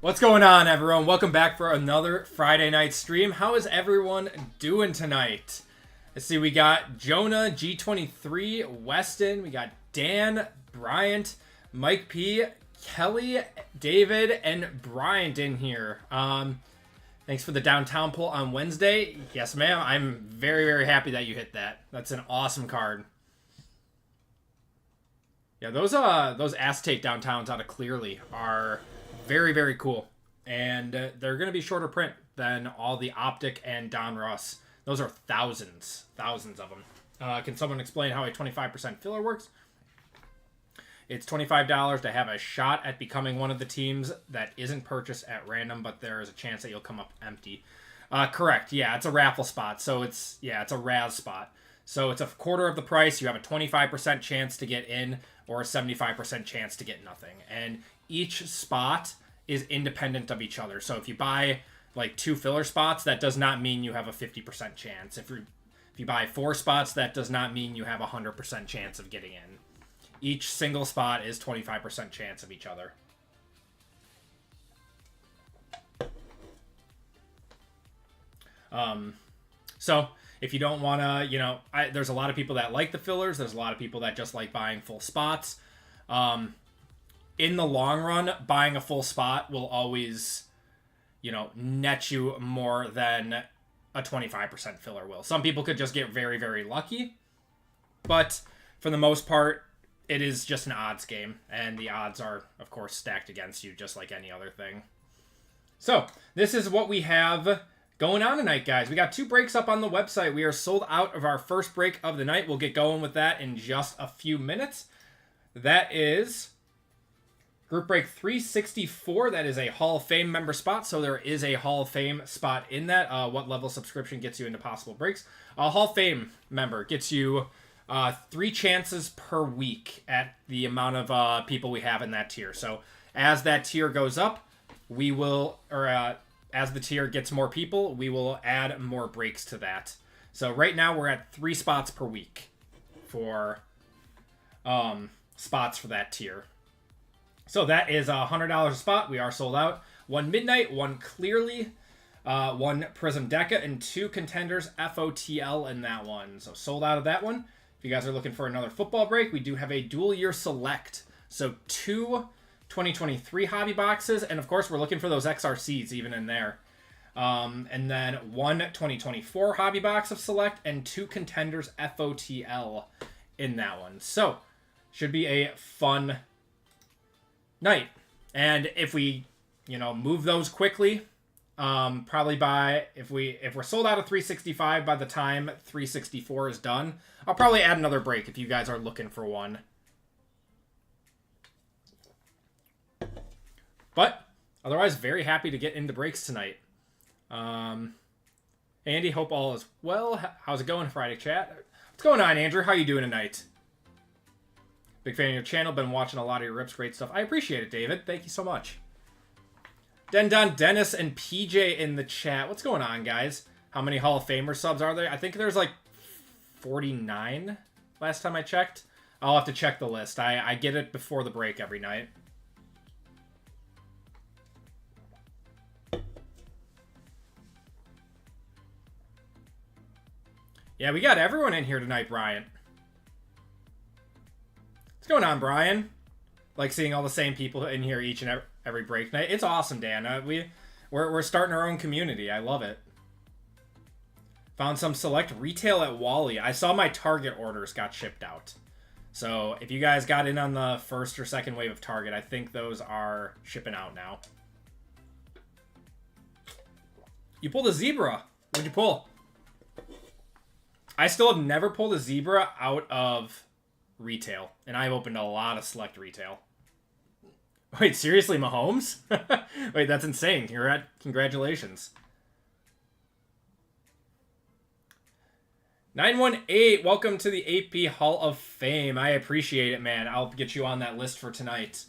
What's going on, everyone? Welcome back for another Friday night stream. How is everyone doing tonight? Let's see, we got Jonah, G23, Weston, we got Dan, Bryant, Mike P, Kelly, David, and Bryant in here. Thanks for the downtown pull on Wednesday. Yes, ma'am. I'm very, very happy that you hit that. That's an awesome card. Yeah, those acetate downtowns out of Clearly are very, very cool. And they're going to be shorter print than all the Optic and Don Russ. Those are thousands of them. Can someone explain how a 25% filler works? It's $25 to have a shot at becoming one of the teams that isn't purchased at random, but there is a chance that you'll come up empty. Correct. Yeah, it's a raffle spot. So it's a Raz spot. So it's a quarter of the price. You have a 25% chance to get in or a 75% chance to get nothing. And each spot is independent of each other. So if you buy like 2 filler spots, that does not mean you have a 50% chance. If you buy 4 spots, that does not mean you have a 100% chance of getting in. Each single spot is 25% chance of each other. So if you don't want to, there's a lot of people that like the fillers. There's a lot of people that just like buying full spots. In the long run, buying a full spot will always, net you more than a 25% filler will. Some people could just get very, very lucky. But for the most part, it is just an odds game. And the odds are, of course, stacked against you just like any other thing. So this is what we have going on tonight, guys. We got 2 breaks up on the website. We are sold out of our first break of the night. We'll get going with that in just a few minutes. That is Group Break 364. That is a Hall of Fame member spot. So there is a Hall of Fame spot in that. What level subscription gets you into possible breaks? A Hall of Fame member gets you 3 chances per week at the amount of people we have in that tier. So as that tier goes up, we will, as the tier gets more people, we will add more breaks to that. So right now we're at 3 spots per week for spots for that tier. So that is $100 a spot. We are sold out. 1 Midnight, 1 Clearly, 1 Prism DECA, and 2 Contenders FOTL in that one. So sold out of that one. If you guys are looking for another football break, we do have a dual year select. So 2 2023 hobby boxes, and of course we're looking for those XRCs even in there. And then 1 2024 hobby box of select and 2 Contenders FOTL in that one. So should be a fun night. And if we, move those quickly, probably if we're sold out of 365 by the time 364 is done, I'll probably add another break if you guys are looking for one. But otherwise, very happy to get into breaks tonight. Andy, hope all is well. How's it going, Friday chat? What's going on, Andrew? How you doing tonight? Big fan of your channel. Been watching a lot of your rips. Great stuff. I appreciate it, David. Thank you so much. Don, Dennis, and PJ in the chat. What's going on, guys? How many Hall of Famer subs are there? I think there's like 49 last time I checked. I'll have to check the list. I get it before the break every night. Yeah, we got everyone in here tonight, Brian. What's going on, Brian? Like seeing all the same people in here each and every break night. It's awesome, Dan. We're starting our own community. I love it. Found some select retail at Wally. I saw my Target orders got shipped out. So if you guys got in on the first or second wave of Target, I think those are shipping out now. You pulled a zebra. What'd you pull? I still have never pulled a zebra out of retail, and I've opened a lot of select retail. Wait, seriously, Mahomes? Wait, that's insane. Congratulations. 918, welcome to the AP Hall of Fame. I appreciate it, man. I'll get you on that list for tonight.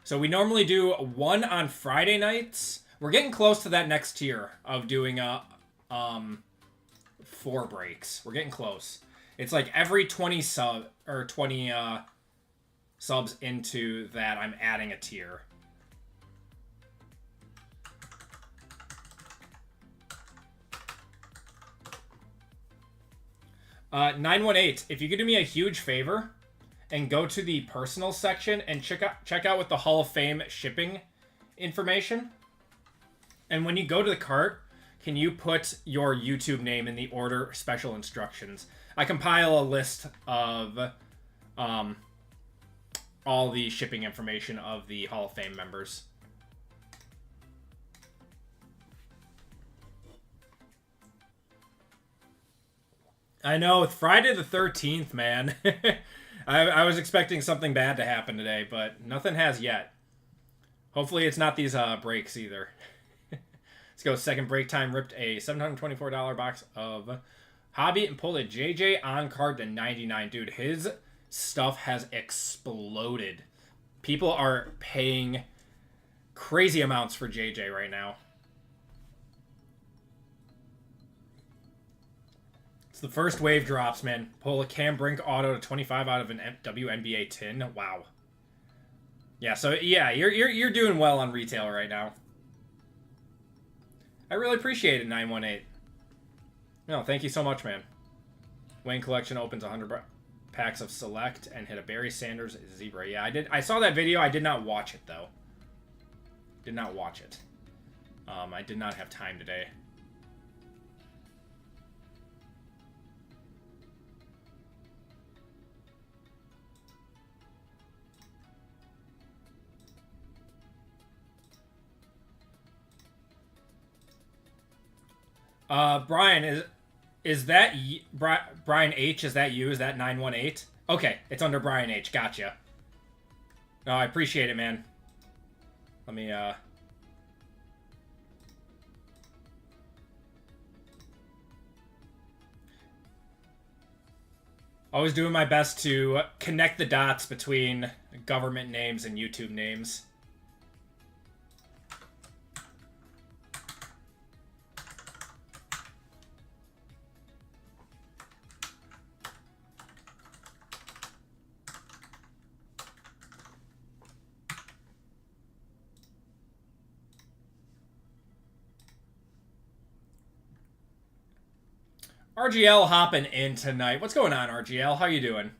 So we normally do 1 on Friday nights. We're getting close to that next tier of doing 4 breaks. We're getting close. It's like every 20 sub or 20 subs into that, I'm adding a tier. Uh, 918, if you could do me a huge favor and go to the personal section and check out with the Hall of Fame shipping information. And when you go to the cart, can you put your YouTube name in the order special instructions? I compile a list of all the shipping information of the Hall of Fame members. I know, it's Friday the 13th, man. I was expecting something bad to happen today, but nothing has yet. Hopefully it's not these breaks either. Let's go. Second break time. Ripped a $724 box of Hobby and pulled a JJ on card to 99. Dude, his stuff has exploded. People are paying crazy amounts for JJ right now. It's the first wave drops, man. Pull a Cam Brink auto to 25 out of an WNBA tin. Wow. Yeah, so yeah, you're doing well on retail right now. I really appreciate it, 918. No, thank you so much, man. Wayne Collection opens 100 packs of Select and hit a Barry Sanders Zebra. Yeah, I saw that video. I did not watch it, though. Did not watch it. I did not have time today. Brian, is that Brian H? Is that you? Is that 918? Okay, it's under Brian H. Gotcha. No, I appreciate it, man. Let me, always doing my best to connect the dots between government names and YouTube names. RGL hopping in tonight. What's going on, RGL? How you doing?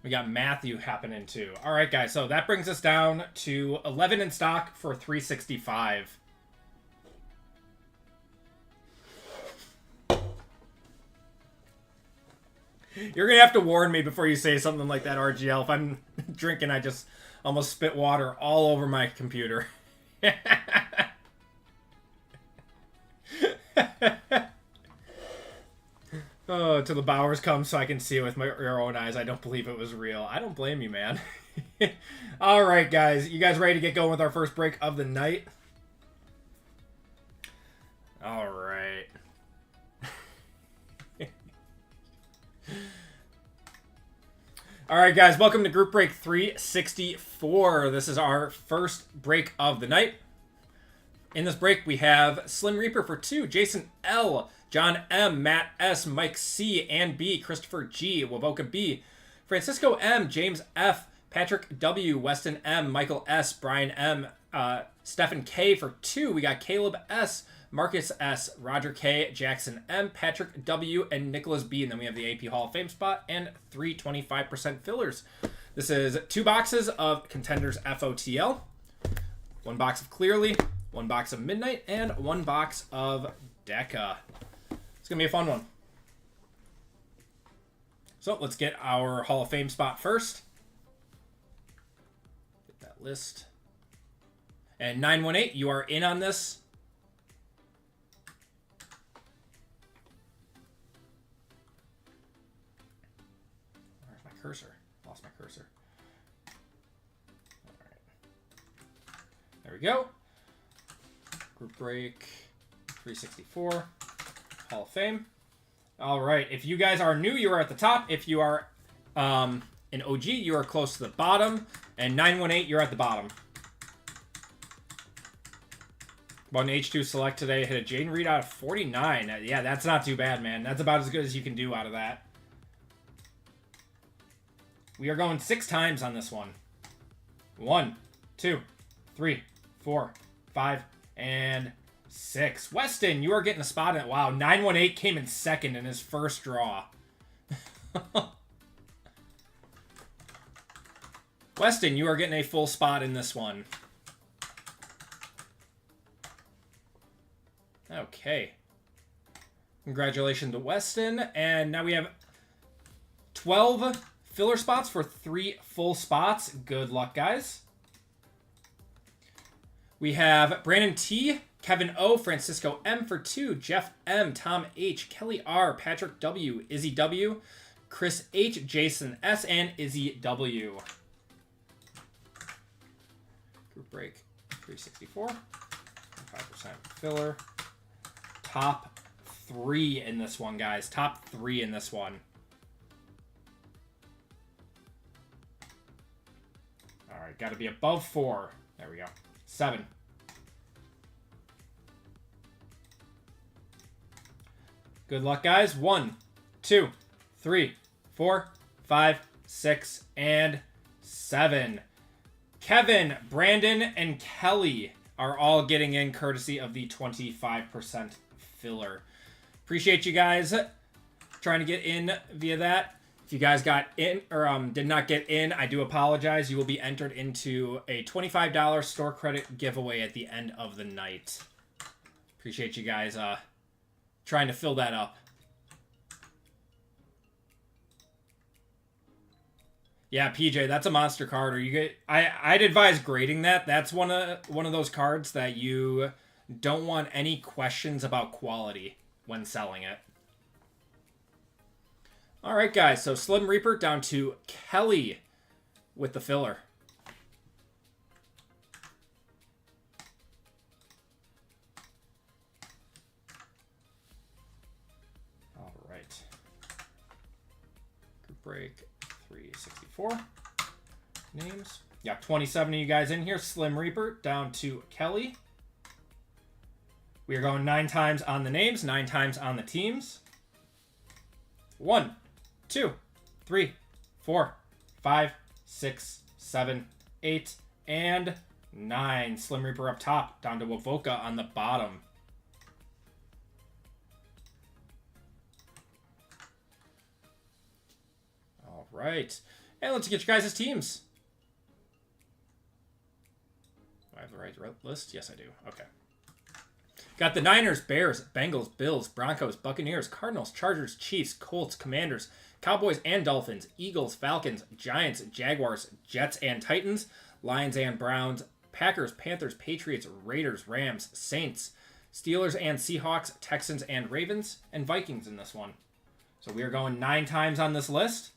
We got Matthew hopping in too. All right, guys. So that brings us down to 11 in stock for 365. You're going to have to warn me before you say something like that, RGL. If I'm drinking, I just almost spit water all over my computer. Oh, till the Bowers come so I can see it with your own eyes. I don't believe it was real. I don't blame you, man. All right, guys. You guys ready to get going with our first break of the night? All right. All right, guys, welcome to Group Break 364. This is our first break of the night. In this break, we have Slim Reaper for 2, Jason L, John M, Matt S, Mike C and B, Christopher G, Wavoka B, Francisco M, James F, Patrick W, Weston M, Michael S, Brian M, Stephen K for 2. We got Caleb S, Marcus S, Roger K, Jackson M, Patrick W, and Nicholas B. And then we have the AP Hall of Fame spot and 3 25% fillers. This is 2 boxes of Contenders FOTL, 1 box of Clearly, 1 box of Midnight, and 1 box of DECA. It's going to be a fun one. So let's get our Hall of Fame spot first. Get that list. And 918, you are in on this. Cursor. Lost my cursor. All right. There we go. Group Break 364. Hall of Fame. All right. If you guys are new, you are at the top. If you are an OG, you are close to the bottom. And 918, you're at the bottom. About an H2 select today. Hit a Jaden Reed out of 49. Yeah, that's not too bad, man. That's about as good as you can do out of that. We are going 6 times on this one. 1, 2, 3, 4, 5, and 6. Weston, you are getting a spot in it. Wow, 918 came in second in his first draw. Weston, you are getting a full spot in this one. Okay. Congratulations to Weston. And now we have 12 filler spots for 3 full spots. Good luck, guys. We have Brandon T, Kevin O, Francisco M for 2, Jeff M, Tom H, Kelly R, Patrick W, Izzy W, Chris H, Jason S, and Izzy W. Group break 364, 5% filler. Top 3 in this one, guys. Top 3 in this one. All right, got to be above 4. There we go. 7. Good luck, guys. 1, 2, 3, 4, 5, 6, and 7. Kevin, Brandon, and Kelly are all getting in courtesy of the 25% filler. Appreciate you guys trying to get in via that. If you guys got in or did not get in, I do apologize. You will be entered into a $25 store credit giveaway at the end of the night. Appreciate you guys trying to fill that up. Yeah, PJ, that's a monster card. Or you get, I'd advise grading that. That's one of those cards that you don't want any questions about quality when selling it. All right, guys. So Slim Reaper down to Kelly with the filler. All right. Group break 364. Names. Yeah, 27 of you guys in here. Slim Reaper down to Kelly. We are going 9 times on the names, 9 times on the teams. 1, 2, 3, 4, 5, 6, 7, 8, and 9. Slim Reaper up top, down to Wavoka on the bottom. All right. And let's get you guys' teams. Do I have the right list? Yes, I do. Okay. Got the Niners, Bears, Bengals, Bills, Broncos, Buccaneers, Cardinals, Chargers, Chiefs, Colts, Commanders, Cowboys and Dolphins, Eagles, Falcons, Giants, Jaguars, Jets and Titans, Lions and Browns, Packers, Panthers, Patriots, Raiders, Rams, Saints, Steelers and Seahawks, Texans and Ravens, and Vikings in this one. So we are going 9 times on this list.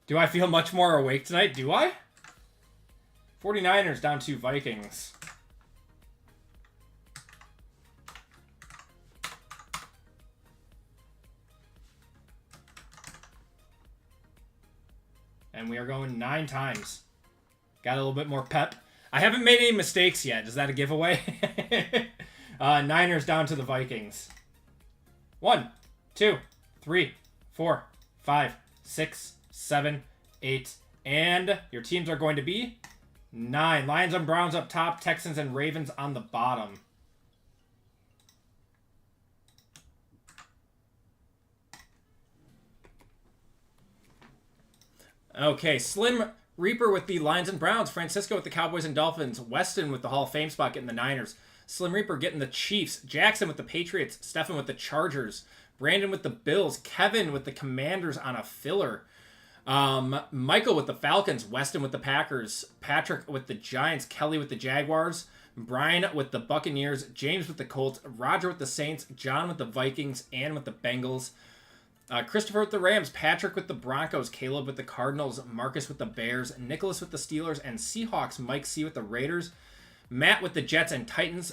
Do I feel much more awake tonight? Do I? 49ers down to Vikings. And we are going 9 times. Got a little bit more pep. I haven't made any mistakes yet. Is that a giveaway? Niners down to the Vikings. 1, 2, 3, 4, 5, 6, 7, 8, and your teams are going to be 9. Lions and Browns up top, Texans and Ravens on the bottom. Okay, Slim Reaper with the Lions and Browns, Francisco with the Cowboys and Dolphins, Weston with the Hall of Fame spot getting the Niners, Slim Reaper getting the Chiefs, Jackson with the Patriots, Stefan with the Chargers, Brandon with the Bills, Kevin with the Commanders on a filler, Michael with the Falcons, Weston with the Packers, Patrick with the Giants, Kelly with the Jaguars, Brian with the Buccaneers, James with the Colts, Roger with the Saints, John with the Vikings, Ann with the Bengals, Christopher with the Rams, Patrick with the Broncos, Caleb with the Cardinals, Marcus with the Bears, Nicholas with the Steelers and Seahawks, Mike C with the Raiders, Matt with the Jets and Titans,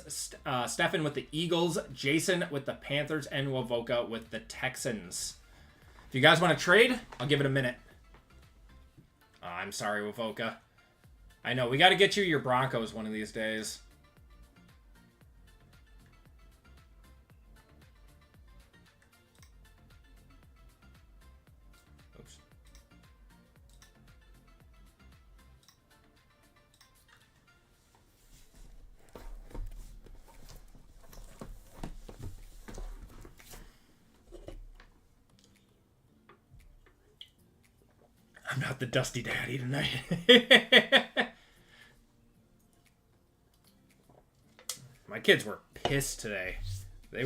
Stefan with the Eagles, Jason with the Panthers, and Wavoka with the Texans. If you guys want to trade, I'll give it a minute. I'm sorry, Wavoka. I know, we got to get you your Broncos one of these days. not the dusty daddy tonight. My kids were pissed today. They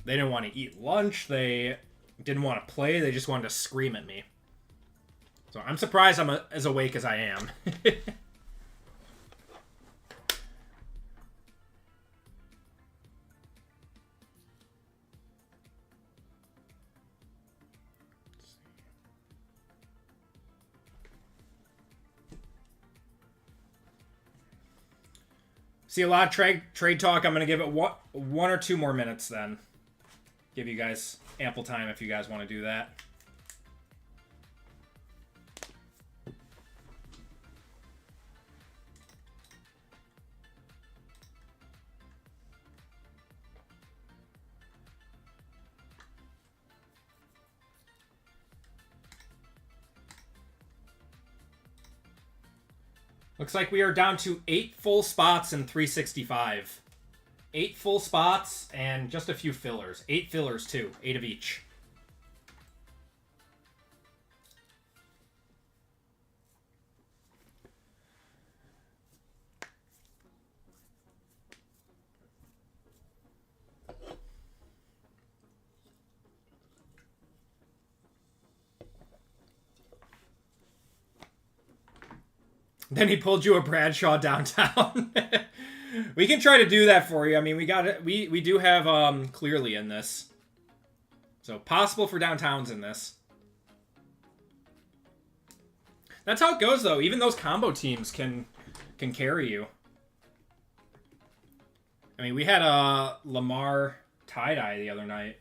didn't want to eat lunch. They didn't want to play. They just wanted to scream at me. So I'm surprised I'm as awake as I am. See a lot of trade talk. I'm going to give it one or two more minutes then. Give you guys ample time if you guys want to do that. Looks like we are down to 8 full spots in 365. 8 full spots and just a few fillers. 8 fillers too. 8 of each. Then he pulled you a Bradshaw downtown. We can try to do that for you. I mean, we do have Clearly in this. So possible for downtowns in this. That's how it goes though. Even those combo teams can carry you. I mean, we had a Lamar tie-dye the other night.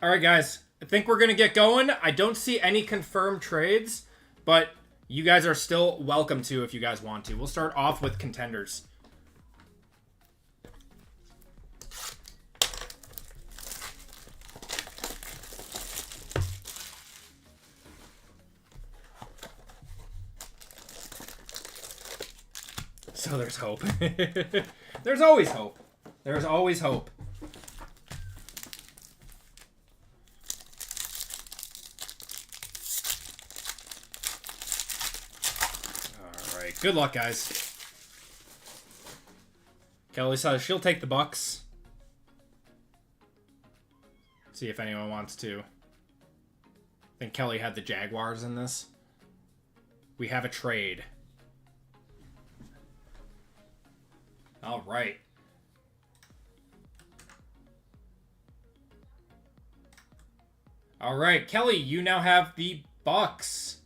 All right, guys. I think we're going to get going. I don't see any confirmed trades, but you guys are still welcome to if you guys want to. We'll start off with contenders. So there's hope. There's always hope. There's always hope. Good luck, guys. Kelly says she'll take the Bucks. See if anyone wants to. I think Kelly had the Jaguars in this. We have a trade. All right. All right, Kelly, you now have the Bucks.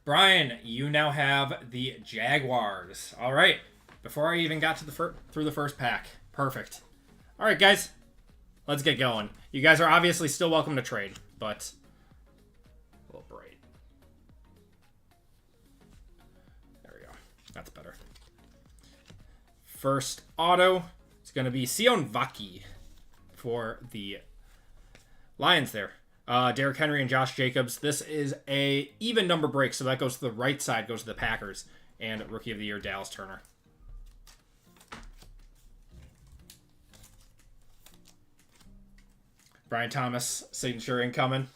Brian, you now have the Jaguars. All right. Before I even got to through the first pack. Perfect. All right, guys. Let's get going. You guys are obviously still welcome to trade, but a little bright. There we go. That's better. First auto is going to be Sion Vaki for the Lions there. Derrick Henry and Josh Jacobs. This is a even number break, so that goes to the right side, goes to the Packers. And Rookie of the Year, Dallas Turner. Brian Thomas, signature incoming.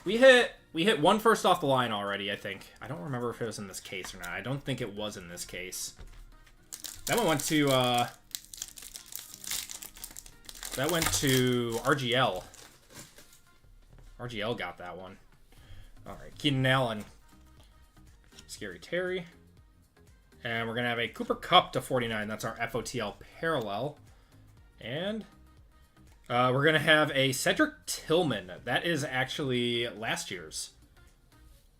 We hit one first off the line already, I think. I don't remember if it was in this case or not. I don't think it was in this case. That one went to RGL. RGL got that one. All right, Keenan Allen, Scary Terry. And we're going to have a Cooper Kupp to 49. That's our FOTL parallel. And we're going to have a Cedric Tillman. That is actually last year's.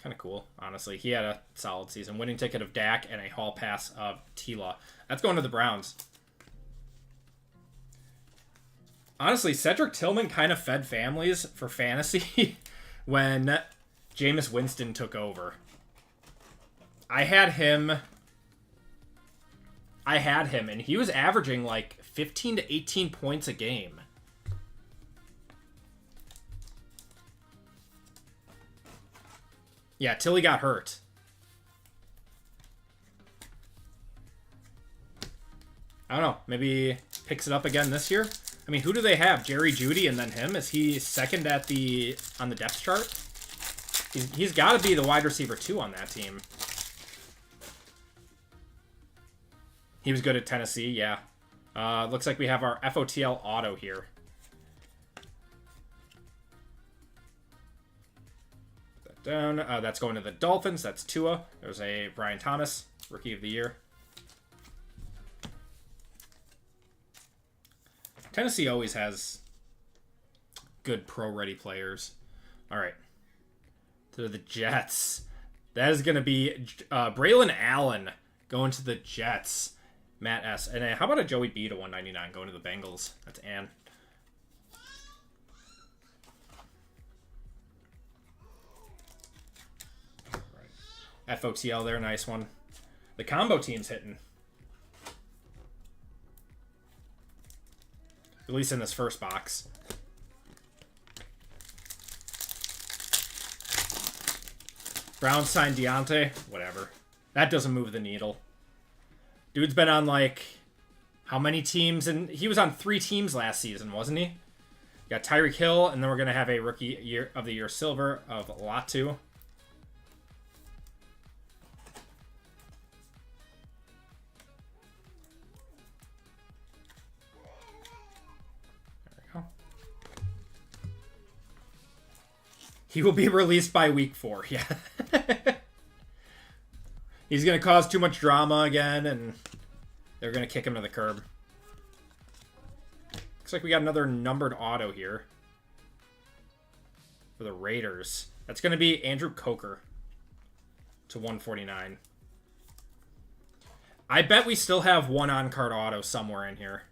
Kind of cool, honestly. He had a solid season. Winning ticket of Dak and a hall pass of Tila. That's going to the Browns. Honestly, Cedric Tillman kind of fed families for fantasy when Jameis Winston took over. I had him, and he was averaging like 15 to 18 points a game. Yeah, till he got hurt. I don't know. Maybe picks it up again this year. I mean, who do they have? Jerry Jeudy and then him? Is he second on the depth chart? He's got to be the wide receiver 2 on that team. He was good at Tennessee, yeah. Looks like we have our FOTL auto here. Put that down. That's going to the Dolphins. That's Tua. There's a Brian Thomas, Rookie of the Year. Tennessee always has good pro-ready players. All right. To the Jets. That is going to be Braylon Allen going to the Jets. Matt S. And how about a Joey B to 199 going to the Bengals? That's Ann. Right. FOTL there, nice one. The combo team's hitting. At least in this first box. Brown signed Deontay. Whatever. That doesn't move the needle. Dude's been on, like, how many teams? And he was on 3 teams last season, wasn't he? Got Tyreek Hill, and then we're going to have a Rookie of the Year silver of Latu. There we go. He will be released by week 4, yeah. He's going to cause too much drama again, and they're going to kick him to the curb. Looks like we got another numbered auto here for the Raiders. That's going to be Andrew Coker to 149. I bet we still have one on-card auto somewhere in here.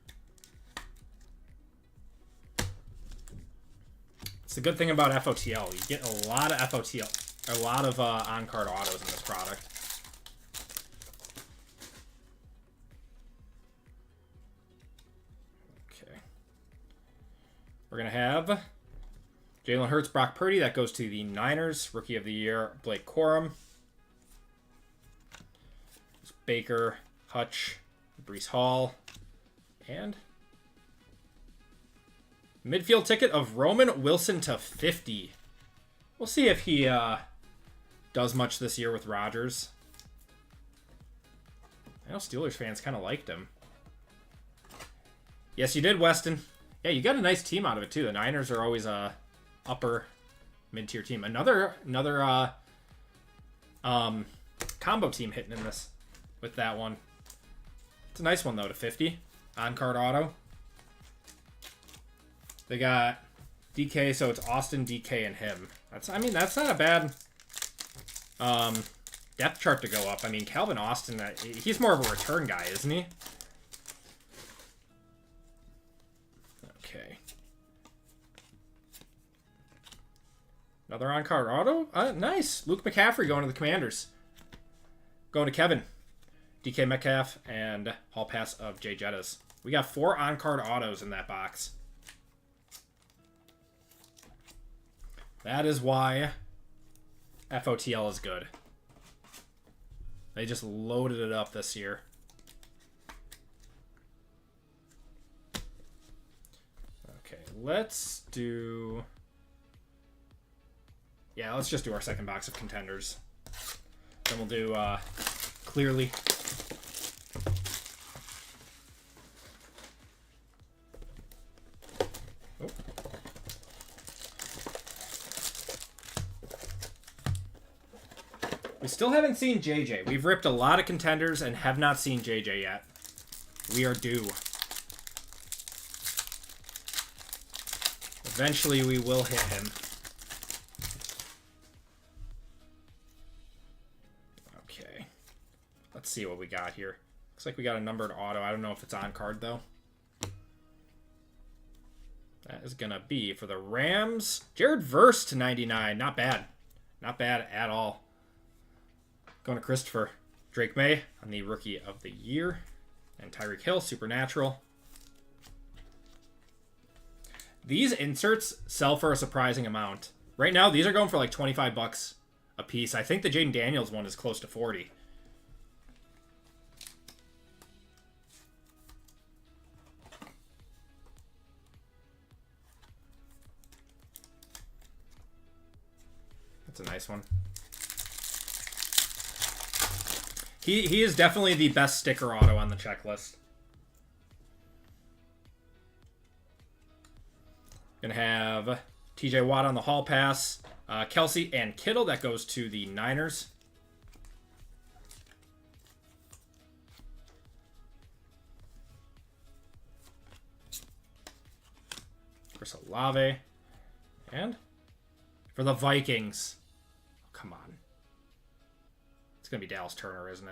It's the good thing about FOTL. You get a lot of FOTL, a lot of on-card autos in this product. We're going to have Jalen Hurts, Brock Purdy. That goes to the Niners. Rookie of the Year, Blake Corum. Baker, Hutch, Breece Hall. And midfield ticket of Roman Wilson to 50. We'll see if he does much this year with Rodgers. I know Steelers fans kind of liked him. Yes, you did, Weston. Yeah, you got a nice team out of it, too. The Niners are always a upper mid-tier team. Another combo team hitting in this with that one. It's a nice one, though, to 50. On-card auto. They got DK, so it's Austin, DK, and him. That's not a bad depth chart to go up. I mean, Calvin Austin, he's more of a return guy, isn't he? Okay. Another on-card auto. Nice. Luke McCaffrey going to the Commanders. Going to Kevin. DK Metcalf and Hall Pass of Jay Jettas. We got 4 on-card autos in that box. That is why FOTL is good. They just loaded it up this year. Let's do... Yeah, let's just do our second box of contenders. Then we'll do clearly. Oh. We still haven't seen JJ. We've ripped a lot of contenders and have not seen JJ yet. We are due. Eventually, we will hit him. Okay. Let's see what we got here. Looks like we got a numbered auto. I don't know if it's on card, though. That is going to be for the Rams. Jared Verse to 99. Not bad. Not bad at all. Going to Christopher. Drake May on the Rookie of the Year. And Tyreek Hill, Supernatural. These inserts sell for a surprising amount. Right now, these are going for like 25 bucks a piece. I think the Jaden Daniels one is close to 40. That's a nice one. He is definitely the best sticker auto on the checklist. Gonna have TJ Watt on the hall pass. Kelsey and Kittle, that goes to the Niners. Chris Olave. And for the Vikings. Oh, come on. It's going to be Dallas Turner, isn't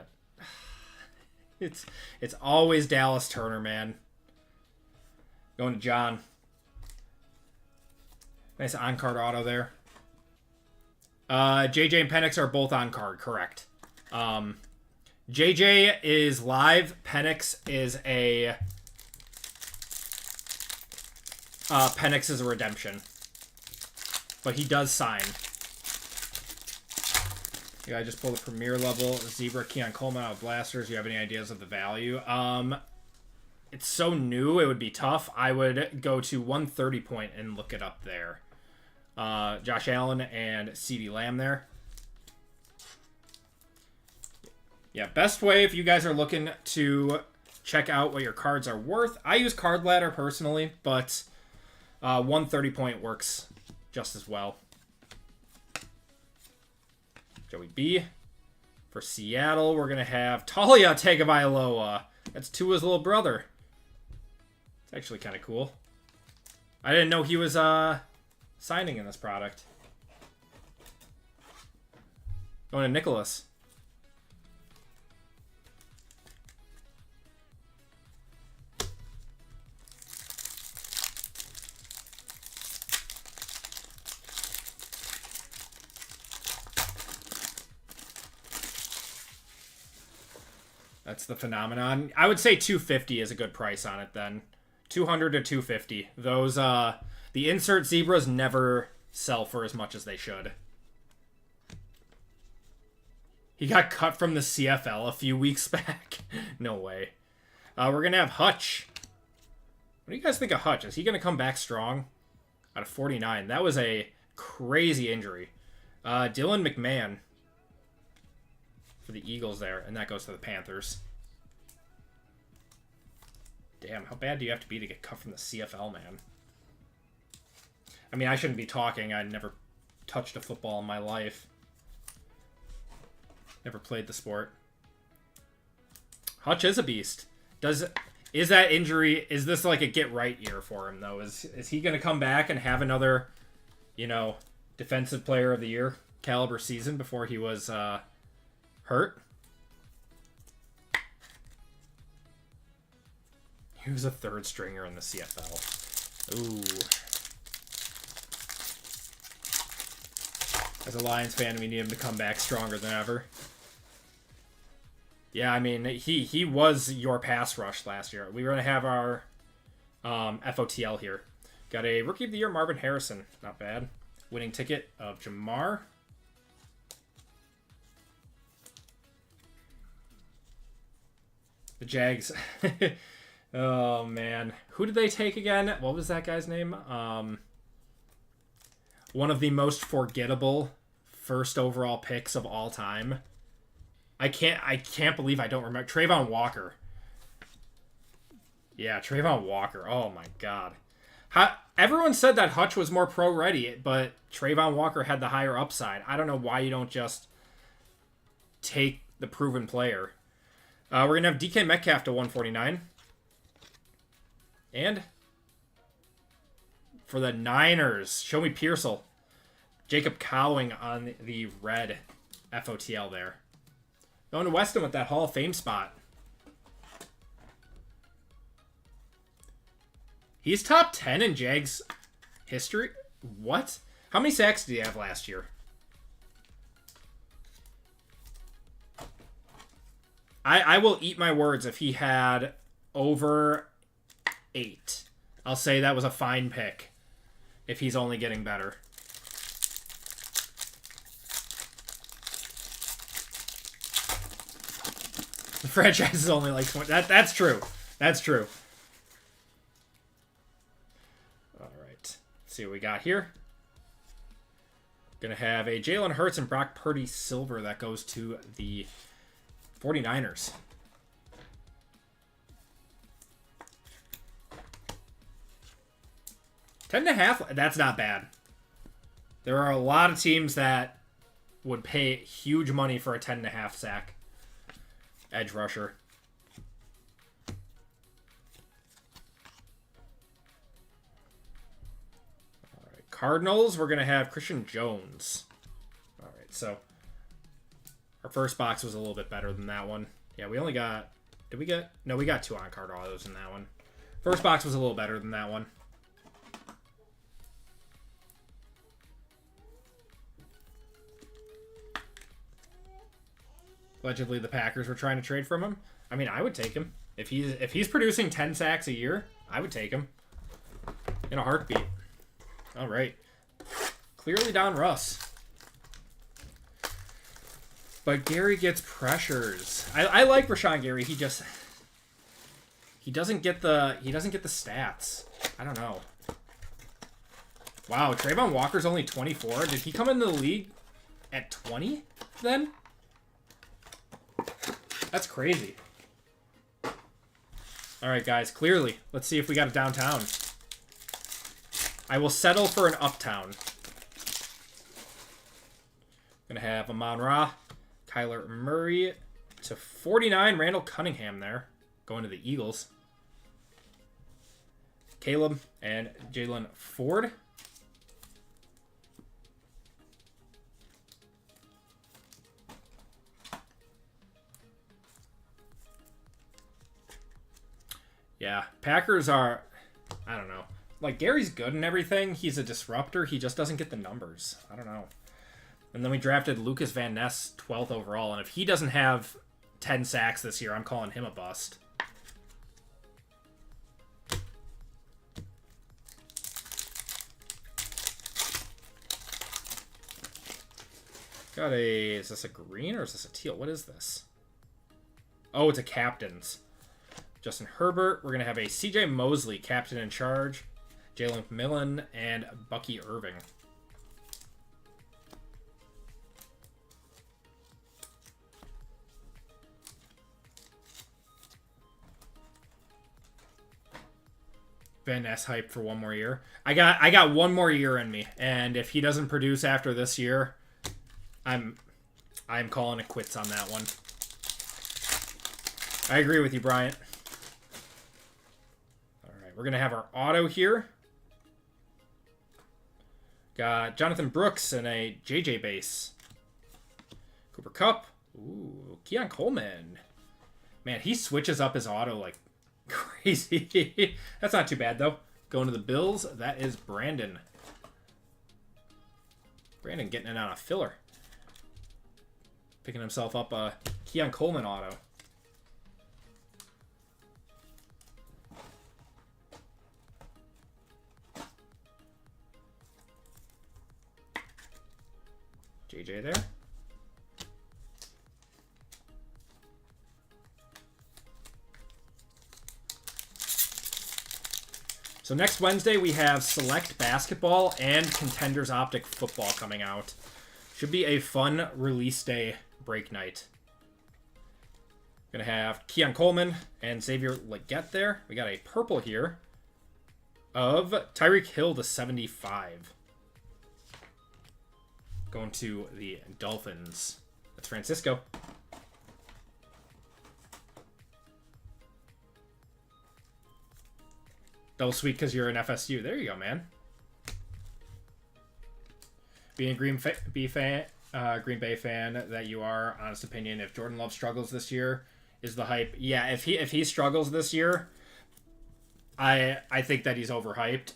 it? It's always Dallas Turner, man. Going to John. Nice on-card auto there. JJ and Penix are both on-card, correct. JJ is live. Penix is a... Penix is a redemption. But he does sign. Yeah, I just pulled the premier level. Zebra, Keon Coleman out of Blasters. Do you have any ideas of the value? It's so new, it would be tough. I would go to 130 point and look it up there. Josh Allen and CeeDee Lamb there. Yeah, best way if you guys are looking to check out what your cards are worth. I use Card Ladder personally, but 130 point works just as well. Joey B. For Seattle, we're going to have Talia Tagovailoa. That's Tua's little brother. It's actually kind of cool. I didn't know he was signing in this product. Going to Nicholas. That's the phenomenon. I would say 250 is a good price on it then. 200 to 250. Those the insert zebras never sell for as much as they should. He got cut from the CFL a few weeks back. No way. We're going to have Hutch. What do you guys think of Hutch? Is he going to come back strong? Out of 49. That was a crazy injury. Dylan McMahon for the Eagles there, and that goes to the Panthers. Damn, how bad do you have to be to get cut from the CFL, man? I mean, I shouldn't be talking. I never touched a football in my life. Never played the sport. Hutch is a beast. Is that injury, is this like a get right year for him, though? Is he going to come back and have another, defensive player of the year caliber season before he was hurt? He was a third stringer in the CFL. Ooh. As a Lions fan, we need him to come back stronger than ever. Yeah, I mean, he was your pass rush last year. We were going to have our FOTL here. Got a Rookie of the Year, Marvin Harrison. Not bad. Winning ticket of Jamar. The Jags. Oh, man. Who did they take again? What was that guy's name? One of the most forgettable first overall picks of all time. I can't believe I don't remember. Trayvon Walker. Yeah, Trayvon Walker. Oh, my God. Everyone said that Hutch was more pro-ready, but Trayvon Walker had the higher upside. I don't know why you don't just take the proven player. We're going to have DK Metcalf to 149. And for the Niners, show me Pearsall. Jacob Cowing on the red FOTL there. Going to Weston with that Hall of Fame spot. He's top 10 in Jags history? What? How many sacks did he have last year? I will eat my words if he had over 8. I'll say that was a fine pick if he's only getting better. The franchise is only like 20. That's true. That's true. All right. Let's see what we got here. Going to have a Jalen Hurts and Brock Purdy silver that goes to the 49ers. $10.5, that's not bad. There are a lot of teams that would pay huge money for a 10.5 sack edge rusher. All right, Cardinals, we're going to have Christian Jones. All right, so our first box was a little bit better than that one. Yeah, we only got... Did we get... No, we got 2 on-card autos in that one. First box was a little better than that one. Allegedly, the Packers were trying to trade from him. I mean, I would take him. If he's producing 10 sacks a year, I would take him. In a heartbeat. All right. Clearly down Russ. But Gary gets pressures. I like Rashawn Gary. He doesn't get the stats. I don't know. Wow, Trayvon Walker's only 24. Did he come into the league at 20 then? That's crazy. All right, guys, clearly. Let's see if we got a downtown. I will settle for an uptown. Gonna have Amon-Ra, Kyler Murray to 49. Randall Cunningham there, going to the Eagles. Caleb and Jalen Ford. Yeah, Packers are, I don't know. Like, Gary's good and everything. He's a disruptor. He just doesn't get the numbers. I don't know. And then we drafted Lucas Van Ness 12th overall. And if he doesn't have 10 sacks this year, I'm calling him a bust. Got a, is this a green or is this a teal? What is this? Oh, it's a captain's. Justin Herbert. We're going to have a CJ Mosley, captain in charge. Jalen McMillan and Bucky Irving. Van Ness hype for one more year. I got one more year in me, and if he doesn't produce after this year, I'm calling it quits on that one. I agree with you, Bryant. We're going to have our auto here. Got Jonathan Brooks and a JJ base. Cooper Kupp. Ooh, Keon Coleman. Man, he switches up his auto like crazy. That's not too bad, though. Going to the Bills, that is Brandon. Brandon getting it on a filler. Picking himself up a Keon Coleman auto. JJ there. So next Wednesday we have Select Basketball and Contenders Optic Football coming out. Should be a fun release day break night. Gonna have Keon Coleman and Xavier Legette there. We got a purple here of Tyreek Hill to 75. Going to the Dolphins. That's Francisco. Double sweet because you're an FSU. There you go, man. Being a Green Bay fan that you are, honest opinion, if Jordan Love struggles this year, is the hype. Yeah, if he struggles this year, I think that he's overhyped.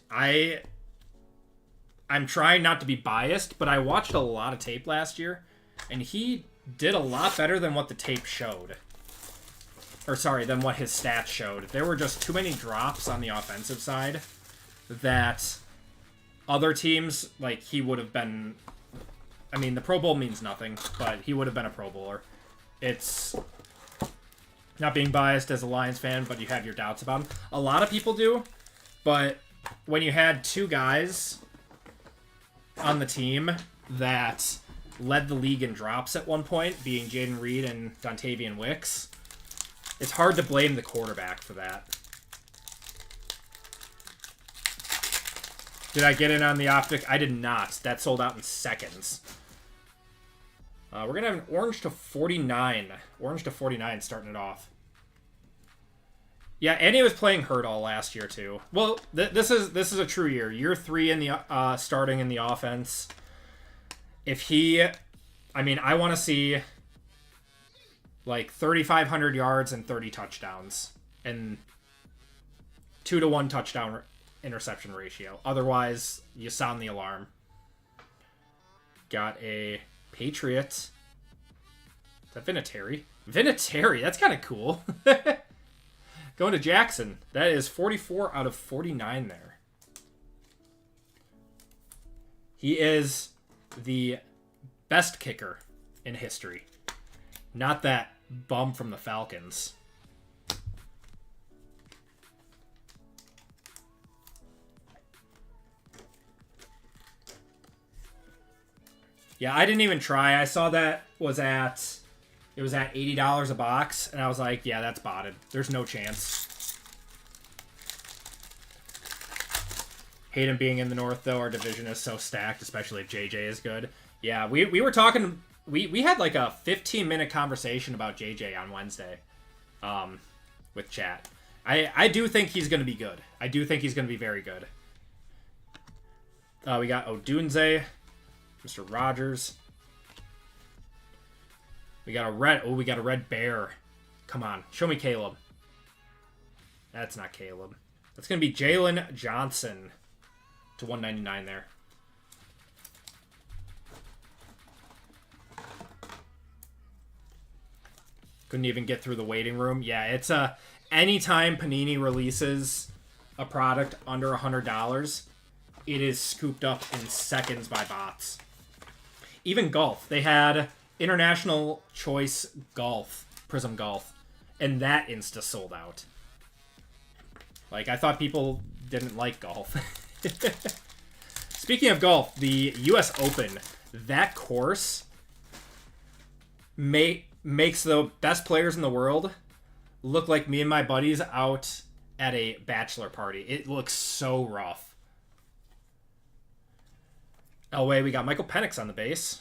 I'm trying not to be biased, but I watched a lot of tape last year, and he did a lot better than what the tape showed. Or sorry, than what his stats showed. There were just too many drops on the offensive side that other teams, like, he would have been... I mean, the Pro Bowl means nothing, but he would have been a Pro Bowler. It's Not being biased as a Lions fan, but you have your doubts about him. A lot of people do, but when you had two guys on the team that led the league in drops at one point, being Jaden Reed and Dontavian Wicks, it's hard to blame the quarterback for that. Did I get in on the optic? I did not. That sold out in seconds. We're going to have an orange to 49. Orange to 49 starting it off. Yeah, and he was playing hurt all last year too. Well, this is a true year. Year 3 in the starting in the offense. If he, I mean, I want to see like 3,500 yards and 30 touchdowns and 2-to-1 touchdown interception ratio. Otherwise, you sound the alarm. Got a Patriot. Is that Vinatieri? Vinatieri, that's kind of cool. Going to Jackson. That is 44 out of 49 there. He is the best kicker in history. Not that bum from the Falcons. Yeah, I didn't even try. I saw that it was at $80 a box, and I was like, yeah, that's botted. There's no chance. Hate him being in the North, though. Our division is so stacked, especially if JJ is good. Yeah, we were talking... We had like a 15-minute conversation about JJ on Wednesday with chat. I do think he's going to be good. I do think he's going to be very good. We got Odunze, Mr. Rogers. We got a red... Oh, we got a red bear. Come on. Show me Caleb. That's not Caleb. That's going to be Jalen Johnson to 199 there. Couldn't even get through the waiting room. Yeah, it's anytime Panini releases a product under $100, it is scooped up in seconds by bots. Even golf. They had International Choice Golf, Prism Golf, and that insta sold out. Like, I thought people didn't like golf. Speaking of golf, the US Open, that course makes the best players in the world look like me and my buddies out at a bachelor party. It looks so rough. Elway, we got Michael Penix on the base.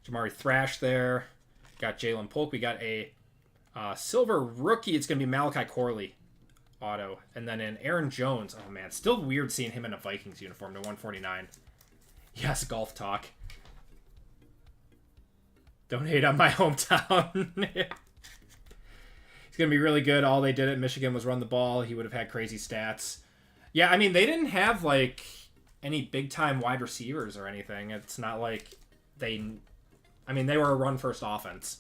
Jamari Thrash there. Got Jalen Polk. We got a silver rookie. It's going to be Malachi Corley auto. And then an Aaron Jones. Oh, man. Still weird seeing him in a Vikings uniform to 149. Yes, golf talk. Don't hate on my hometown. He's going to be really good. All they did at Michigan was run the ball. He would have had crazy stats. Yeah, I mean, they didn't have, like, any big-time wide receivers or anything. It's not like they... I mean, they were a run-first offense.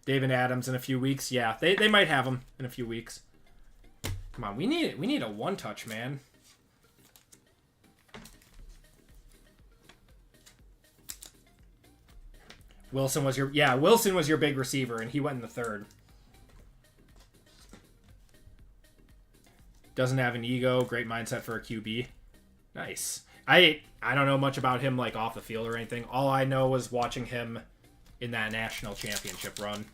David Adams in a few weeks. Yeah, they might have him in a few weeks. Come on, we need a one-touch, man. Wilson was your big receiver, and he went in the third. Doesn't have an ego. Great mindset for a QB. Nice. I don't know much about him like off the field or anything. All I know was watching him in that national championship run.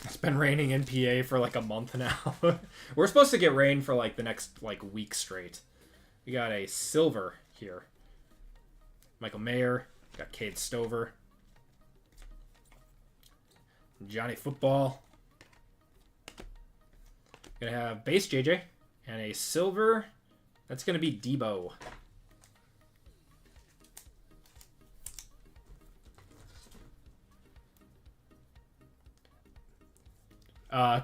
It's been raining in PA for like a month now. We're supposed to get rain for like the next like week straight. We got a silver here. Michael Mayer. Got Cade Stover. Johnny Football. Gonna have base JJ. And a silver. That's gonna be Debo.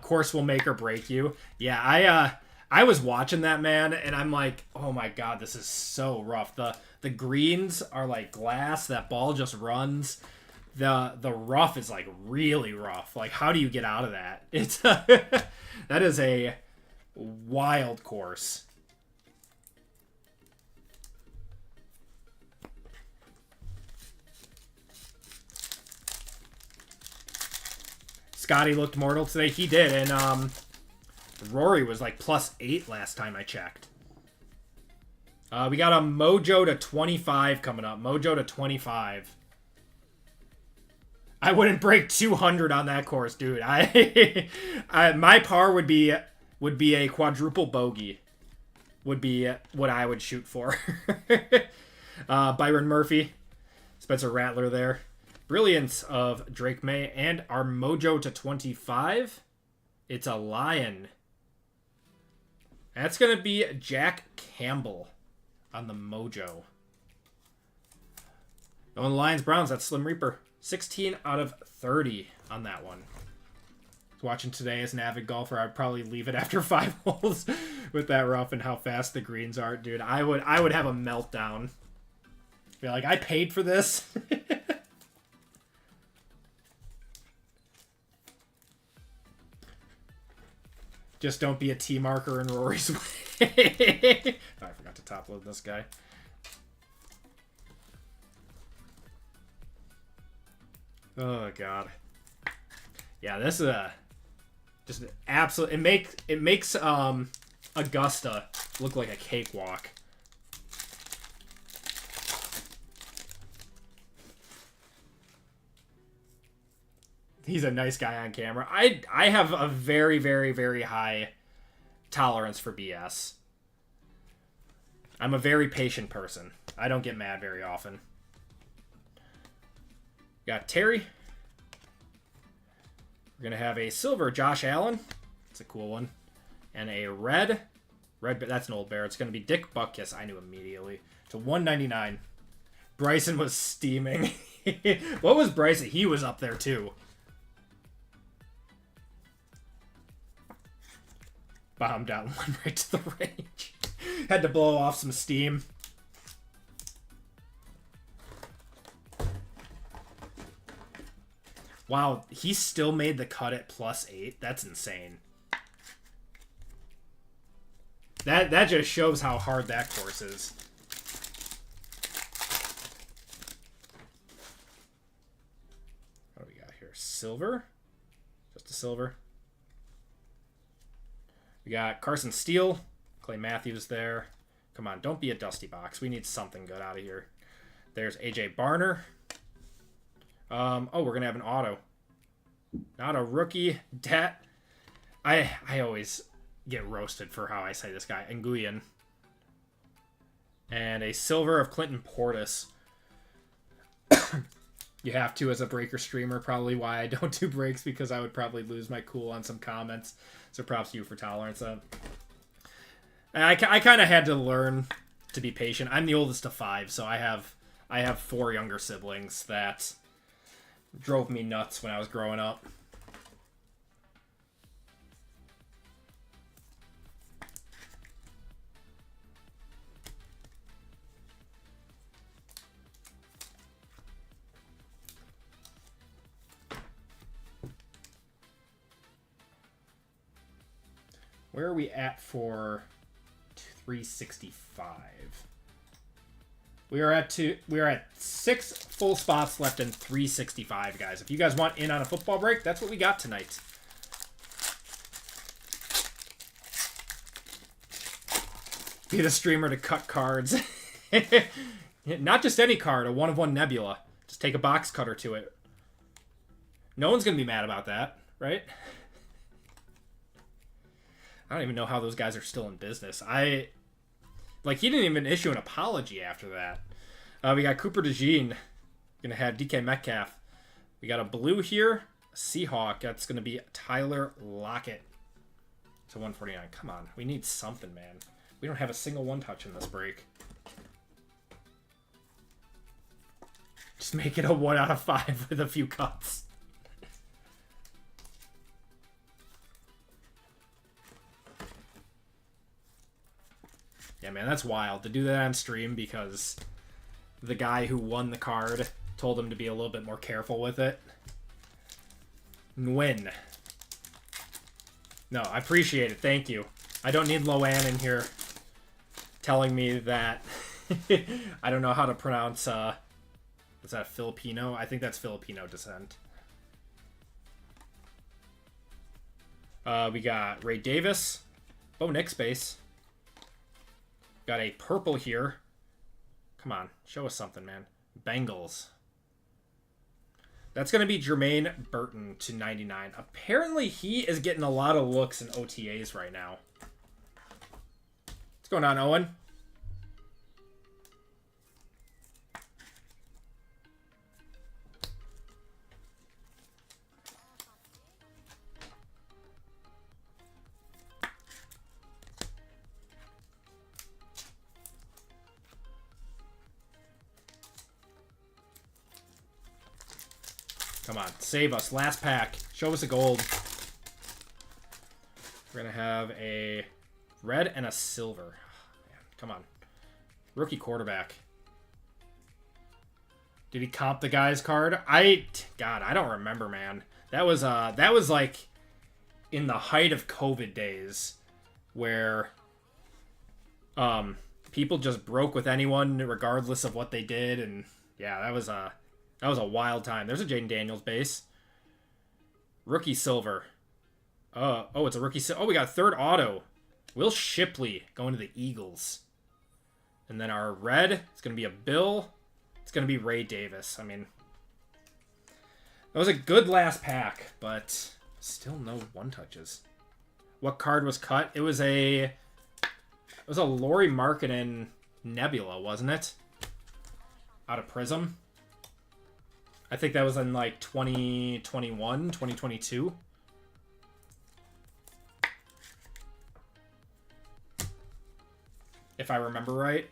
Course will make or break you. Yeah, I was watching that, man, and I'm like, oh my god, this is so rough. The greens are like glass. That ball just runs. The rough is like really rough. Like, how do you get out of that? It's that is a wild course. Scotty looked mortal today. He did, and Rory was like +8 last time I checked. We got a Mojo to 25 coming up. Mojo to 25. I wouldn't break 200 on that course, dude. My par would be a quadruple bogey. Would be what I would shoot for. Byron Murphy, Spencer Rattler there. Brilliance of Drake May, and our Mojo to 25. It's a Lion. That's going to be Jack Campbell on the Mojo. Going Lions Browns, that's Slim Reaper. 16 out of 30 on that one. Watching today as an avid golfer, I'd probably leave it after 5 holes with that rough and how fast the greens are. Dude, I would have a meltdown. Be like, I paid for this. Just don't be a T marker in Rory's way. Oh, I forgot to top load this guy. Oh god. Yeah, this is just an absolute. It makes Augusta look like a cakewalk. He's a nice guy on camera. I have a very, very, very high tolerance for BS. I'm a very patient person. I don't get mad very often. Got Terry. We're going to have a silver Josh Allen. It's a cool one. And a red. That's an old bear. It's going to be Dick Buck. Yes, I knew immediately. To 199. Bryson was steaming. What was Bryson? He was up there too. Bombed down one right to the range. Had to blow off some steam. Wow, he still made the cut at +8. That's insane. That just shows how hard that course is. What do we got here? Silver? Just a silver. We got Carson Steele, Clay Matthews there. Come on, don't be a dusty box. We need something good out of here. There's AJ Barner. Oh, we're going to have an auto. Not a rookie. I always get roasted for how I say this guy. Nguyen. And a silver of Clinton Portis. You have to as a breaker streamer. Probably why I don't do breaks, because I would probably lose my cool on some comments. So props to you for tolerance. I kind of had to learn to be patient. I'm the oldest of 5, so I have 4 younger siblings that drove me nuts when I was growing up. Where are we at for 365? We are at 6 full spots left in 365, guys. If you guys want in on a football break, that's what we got tonight. Be the streamer to cut cards. Not just any card, a 1-of-1 Nebula. Just take a box cutter to it. No one's going to be mad about that, right? I don't even know how those guys are still in business. He didn't even issue an apology after that. We got Cooper DeJean. Gonna have DK Metcalf. We got a blue here. A Seahawk. That's gonna be Tyler Lockett. To 149. Come on. We need something, man. We don't have a single one-touch in this break. Just make it a 1 out of 5 with a few cuts. Yeah, man, that's wild to do that on stream because the guy who won the card told him to be a little bit more careful with it. Nguyen. No, I appreciate it. Thank you. I don't need Loan in here telling me that I don't know how to pronounce, is that Filipino? I think that's Filipino descent. We got Ray Davis. Oh, Nick's base. Got a purple here. Come on, show us something, man. Bengals. That's going to be Jermaine Burton to 99. Apparently, he is getting a lot of looks in OTAs right now. What's going on, Owen? Come on, save us. Last pack. Show us a gold. We're going to have a red and a silver. Oh, man, come on. Rookie quarterback. Did he comp the guy's card? God, I don't remember, man. That was like in the height of COVID days where people just broke with anyone regardless of what they did, and yeah, that was a wild time. There's a Jaden Daniels base. Rookie silver. Oh, it's a rookie silver. Oh, we got third auto. Will Shipley going to the Eagles. And then our red, it's going to be a Bill. It's going to be Ray Davis. I mean, that was a good last pack, but still no one-touches. What card was cut? It was a Laurie Markkinen Nebula, wasn't it? Out of Prism. I think that was in like 2021, 2022. If I remember right.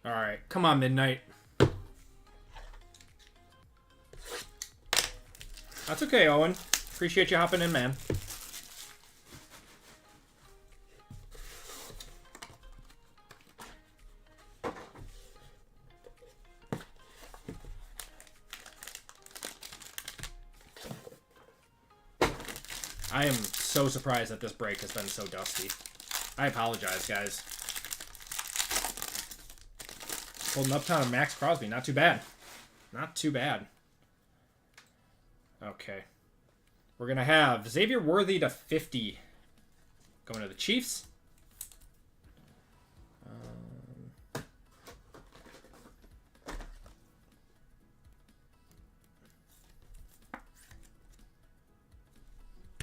All right, come on, Midnight. That's okay, Owen. Appreciate you hopping in, man. I am so surprised that this break has been so dusty. I apologize, guys. Holding up to Max Crosby. Not too bad. Not too bad. Okay. We're going to have Xavier Worthy to 50 going to the Chiefs.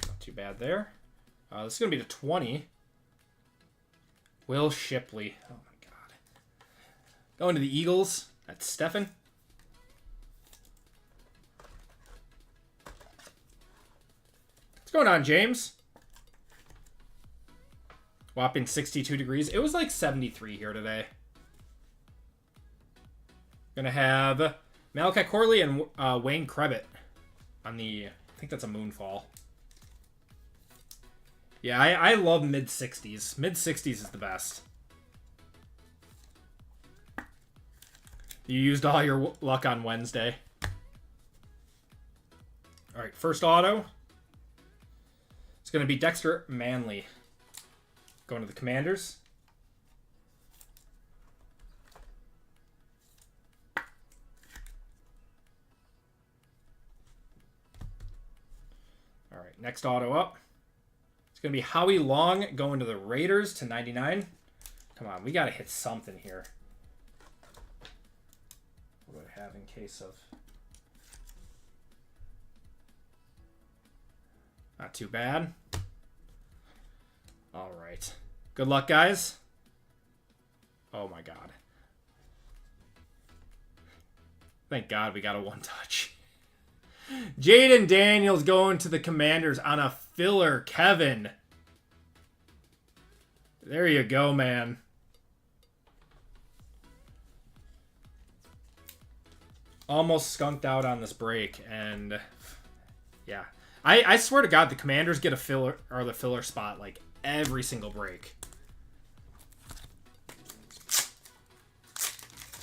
Not too bad there. This is going to be to 20. Will Shipley. Oh, my God. Going to the Eagles. That's Stefan. What's going on, James? Whopping 62 degrees. It was like 73 here today. Gonna have Malachi Corley and Wayne Krebit on the... I think that's a Moonfall. Yeah, I love mid-60s. Mid-60s is the best. You used all your luck on Wednesday. All right, first auto. It's going to be Dexter Manley going to the Commanders. All right, next auto up. It's going to be Howie Long going to the Raiders to 99. Come on, we got to hit something here. What do I have in case of... Not too bad. All right. Good luck, guys. Oh, my God. Thank God we got a one-touch. Jaden Daniels going to the Commanders on a filler. Kevin. There you go, man. Almost skunked out on this break, and yeah. I swear to God, the Commanders get a filler or the filler spot like every single break.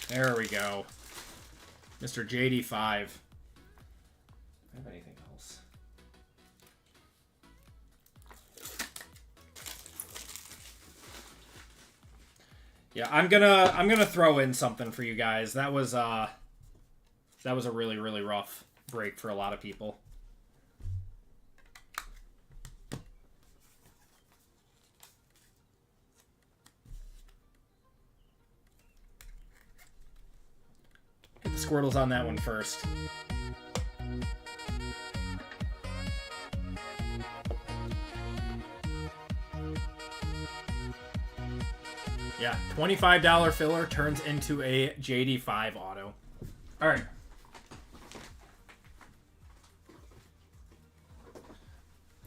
There we go. Mr. JD5. I have anything else? Yeah, I'm gonna throw in something for you guys. That was a really, really rough break for a lot of people. Get the Squirtles on that one first. Yeah, $25 filler turns into a JD5 auto. All right.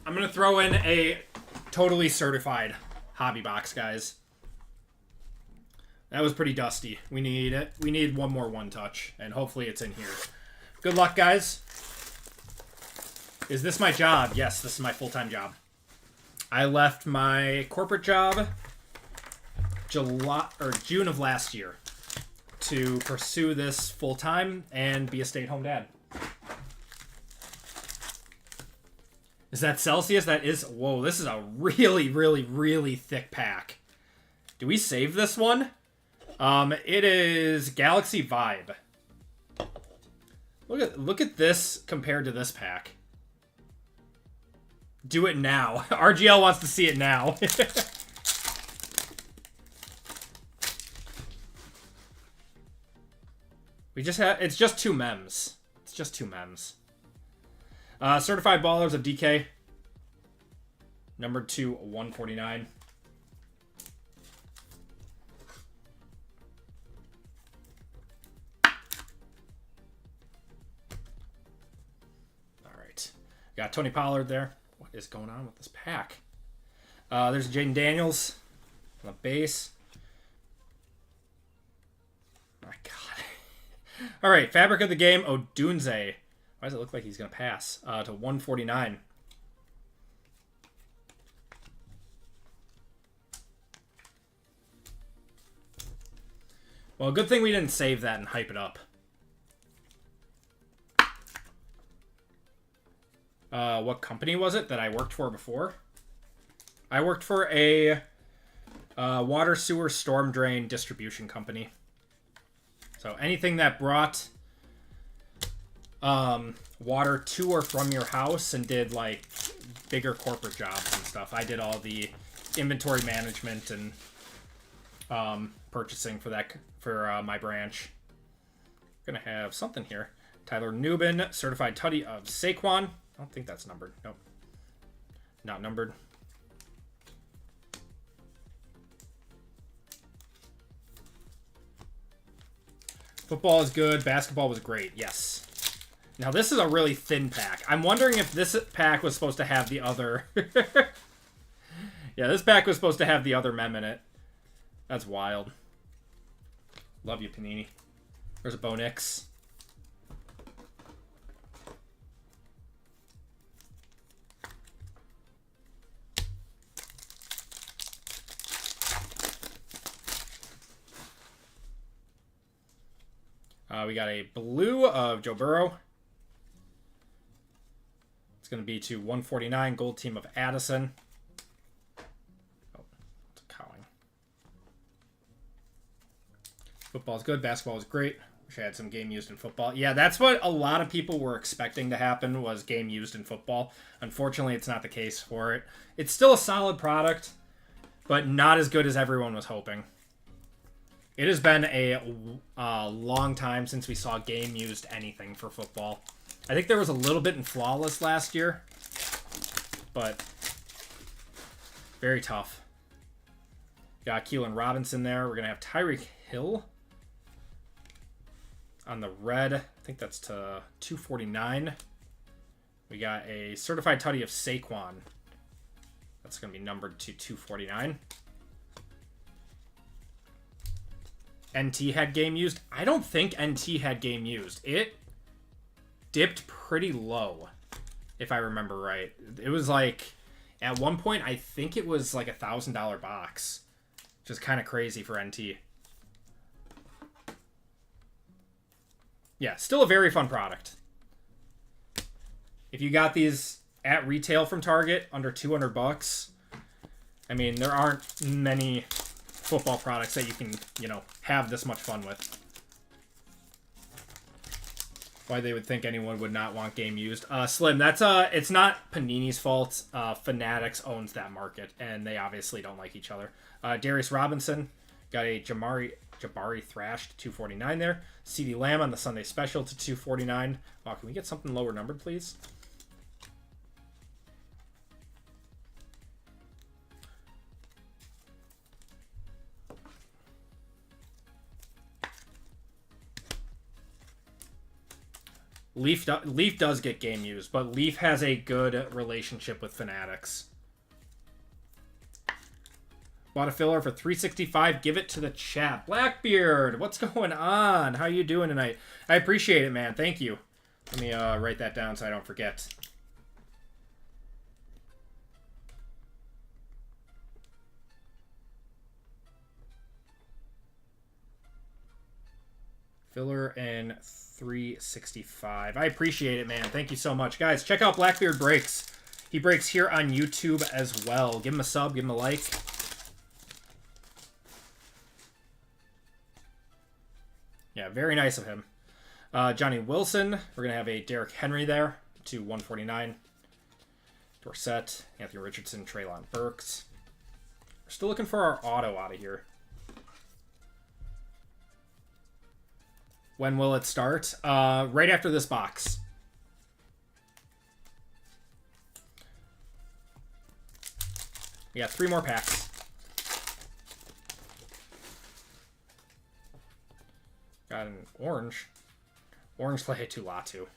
I'm going to throw in a totally certified hobby box, guys. That was pretty dusty. We need it. We need one more one touch, and hopefully it's in here. Good luck, guys. Is this my job? Yes, this is my full-time job. I left my corporate job June of last year to pursue this full-time and be a stay-at-home dad. Is that Celsius? That is... Whoa, this is a really, really, really thick pack. Do we save this one? It is Galaxy Vibe. Look at this compared to this pack. Do it now. RGL wants to see it now. We just have... It's just 2 mems. It's just 2 mems. Certified Ballers of DK. Numbered to 149. Alright. Got Tony Pollard there. What is going on with this pack? There's Jaden Daniels on the base. My God. Alright, Fabric of the Game, Odunze. Why does it look like he's going to pass? To 149. Well, good thing we didn't save that and hype it up. What company was it that I worked for before? I worked for a water sewer storm drain distribution company. So anything that brought water to or from your house and did like bigger corporate jobs and stuff. I did all the inventory management and purchasing for that for my branch. Gonna have something here. Tyler Nubin, certified tutty of Saquon. I don't think that's numbered. Nope. Not numbered. Football is good. Basketball was great. Yes. Now, this is a really thin pack. I'm wondering if this pack was supposed to have the other... Yeah, this pack was supposed to have the other mem in it. That's wild. Love you, Panini. There's a Bo Nix. We got a blue of Joe Burrow. It's going to be to 149, gold team of Addison. Oh, it's a cowing. Football's good. Basketball is great. Wish I had some game used in football. Yeah, that's what a lot of people were expecting to happen, was game used in football. Unfortunately, it's not the case for it. It's still a solid product, but not as good as everyone was hoping. It has been a long time since we saw game used anything for football. I think there was a little bit in Flawless last year, but very tough. Got Keelan Robinson there. We're going to have Tyreek Hill on the red. I think that's to 249. We got a certified tutty of Saquon. That's going to be numbered to 249. NT had game used. I don't think NT had game used. It dipped pretty low, if I remember right. It was like, at one point, I think it was like $1,000 box. Which is kind of crazy for NT. Yeah, still a very fun product. If you got these at retail from Target under $200, I mean, there aren't many football products that you can, you know, have this much fun with. Why they would think anyone would not want game used. Slim, that's it's not Panini's fault. Fanatics owns that market, and they obviously don't like each other. Darius Robinson got a Jabari Thrashed 249 there. CeeDee Lamb on the Sunday special to 249. Wow, can we get something lower numbered, please? Leaf does get game used, but Leaf has a good relationship with Fanatics. Bought a filler for $365. Give it to the chat. Blackbeard, what's going on? How you doing tonight? I appreciate it, man. Thank you. Let me write that down so I don't forget. Filler and 365. I appreciate it, man. Thank you so much. Guys, check out Blackbeard Breaks. He breaks here on YouTube as well. Give him a sub, give him a like. Yeah, very nice of him. Johnny Wilson. We're going to have a Derrick Henry there to 149. Dorsett, Anthony Richardson, Treylon Burks. We're still looking for our auto out of here. When will it start? Right after this box. We got 3 more packs. Got an orange. Orange play to Latu.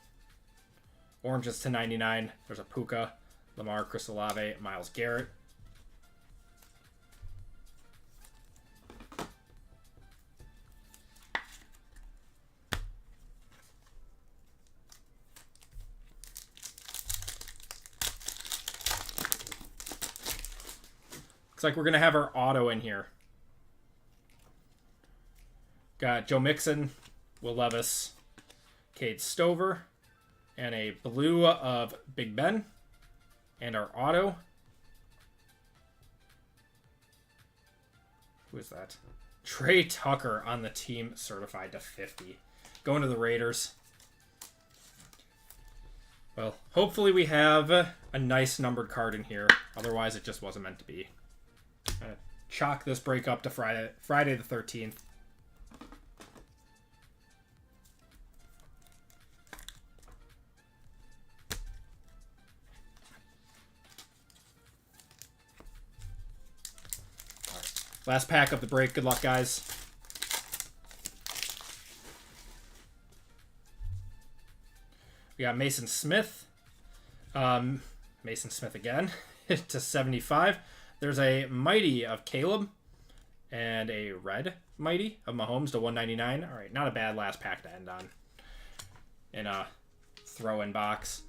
Orange is to 99. There's a Puka, Lamar, Chris Olave, Myles Garrett. Looks like we're going to have our auto in here. Got Joe Mixon, Will Levis, Cade Stover, and a blue of Big Ben. And our auto. Who is that? Trey Tucker on the team certified to 50. Going to the Raiders. Well, hopefully we have a nice numbered card in here. Otherwise, it just wasn't meant to be. I'm gonna chalk this break up to Friday the 13th. All right. Last pack of the break. Good luck, guys. We got Mason Smith. Mason Smith again to 75. There's a Mighty of Caleb and a red Mighty of Mahomes to 199. All right, not a bad last pack to end on in a throw-in box.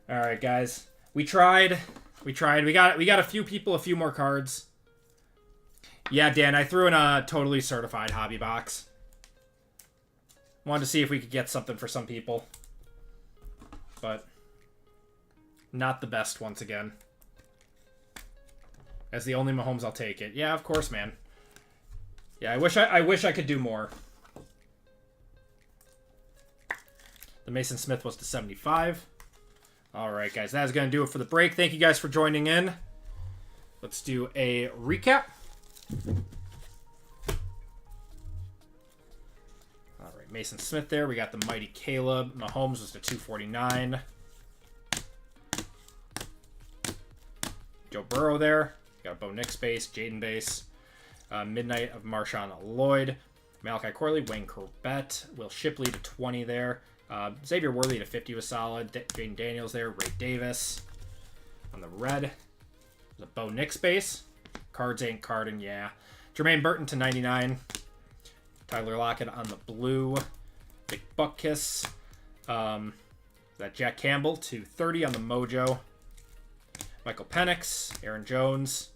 All right, guys, we tried. We got a few people, a few more cards. Yeah, Dan, I threw in a totally certified hobby box. Wanted to see if we could get something for some people, but not the best once again. As the only Mahomes, I'll take it. Yeah, of course, man. Yeah, I wish I could do more. The Mason Smith was to 75. All right, guys, that is going to do it for the break. Thank you guys for joining in. Let's do a recap. All right, Mason Smith there. We got the Mighty Caleb. Mahomes was to 249. Joe Burrow there. Got a Bo Nix base, Jaden base, Midnight of Marshawn Lloyd, Malachi Corley, Wayne Corbett, Will Shipley to 20 there, Xavier Worthy to 50 was solid, Jaden Daniels there, Ray Davis on the red, the Bo Nix base, cards ain't carding, yeah, Jermaine Burton to 99, Tyler Lockett on the blue, Big Buck Kiss, that Jack Campbell to 30 on the Mojo, Michael Penix, Aaron Jones.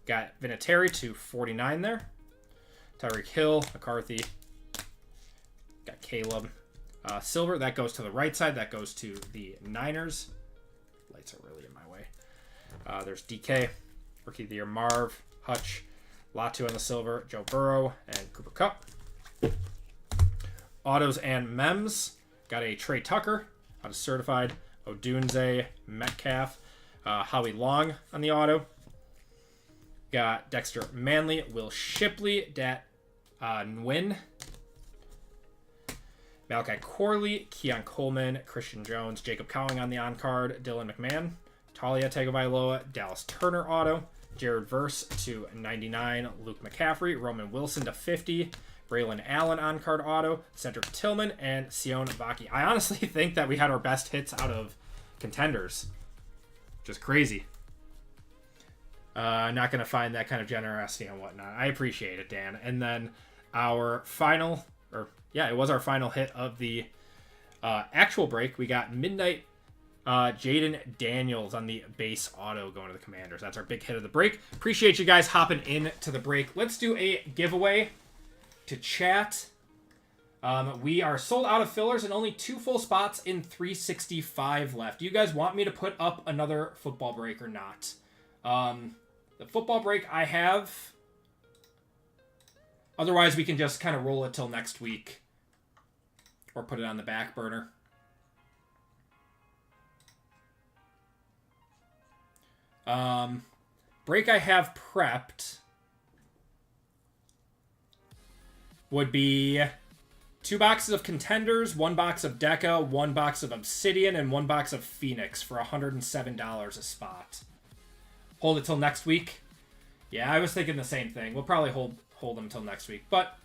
Got Vinatieri to 49 there. Tyreek Hill, McCarthy. Got Caleb. Silver, that goes to the right side. That goes to the Niners. Lights are really in my way. There's DK. Rookie of the Year, Marv. Hutch. Latu on the silver, Joe Burrow and Cooper Kupp. Autos and Mems. Got a Trey Tucker out of certified. Odunze, Metcalf, Howie Long on the auto. Got Dexter Manley, Will Shipley, Dat Nguyen, Malachi Corley, Keon Coleman, Christian Jones, Jacob Cowing on the on-card, Dylan McMahon, Talia Tagovailoa, Dallas Turner auto, Jared Verse to 99, Luke McCaffrey, Roman Wilson to 50, Braylon Allen on-card auto, Cedric Tillman, and Sion Vaki. I honestly think that we had our best hits out of contenders. Just crazy. Not going to find that kind of generosity and whatnot. I appreciate it, Dan. And then our final, it was our final hit of the actual break. We got Midnight Jaden Daniels on the base auto going to the Commanders. That's our big hit of the break. Appreciate you guys hopping in to the break. Let's do a giveaway to chat. We are sold out of fillers and only 2 full spots in 365 left. Do you guys want me to put up another football break or not? The football break I have. Otherwise, we can just kind of roll it till next week. Or put it on the back burner. Break I have prepped would be 2 boxes of Contenders, 1 box of DECA, 1 box of Obsidian, and 1 box of Phoenix for $107 a spot. Hold it till next week. Yeah, I was thinking the same thing. We'll probably hold them till next week, but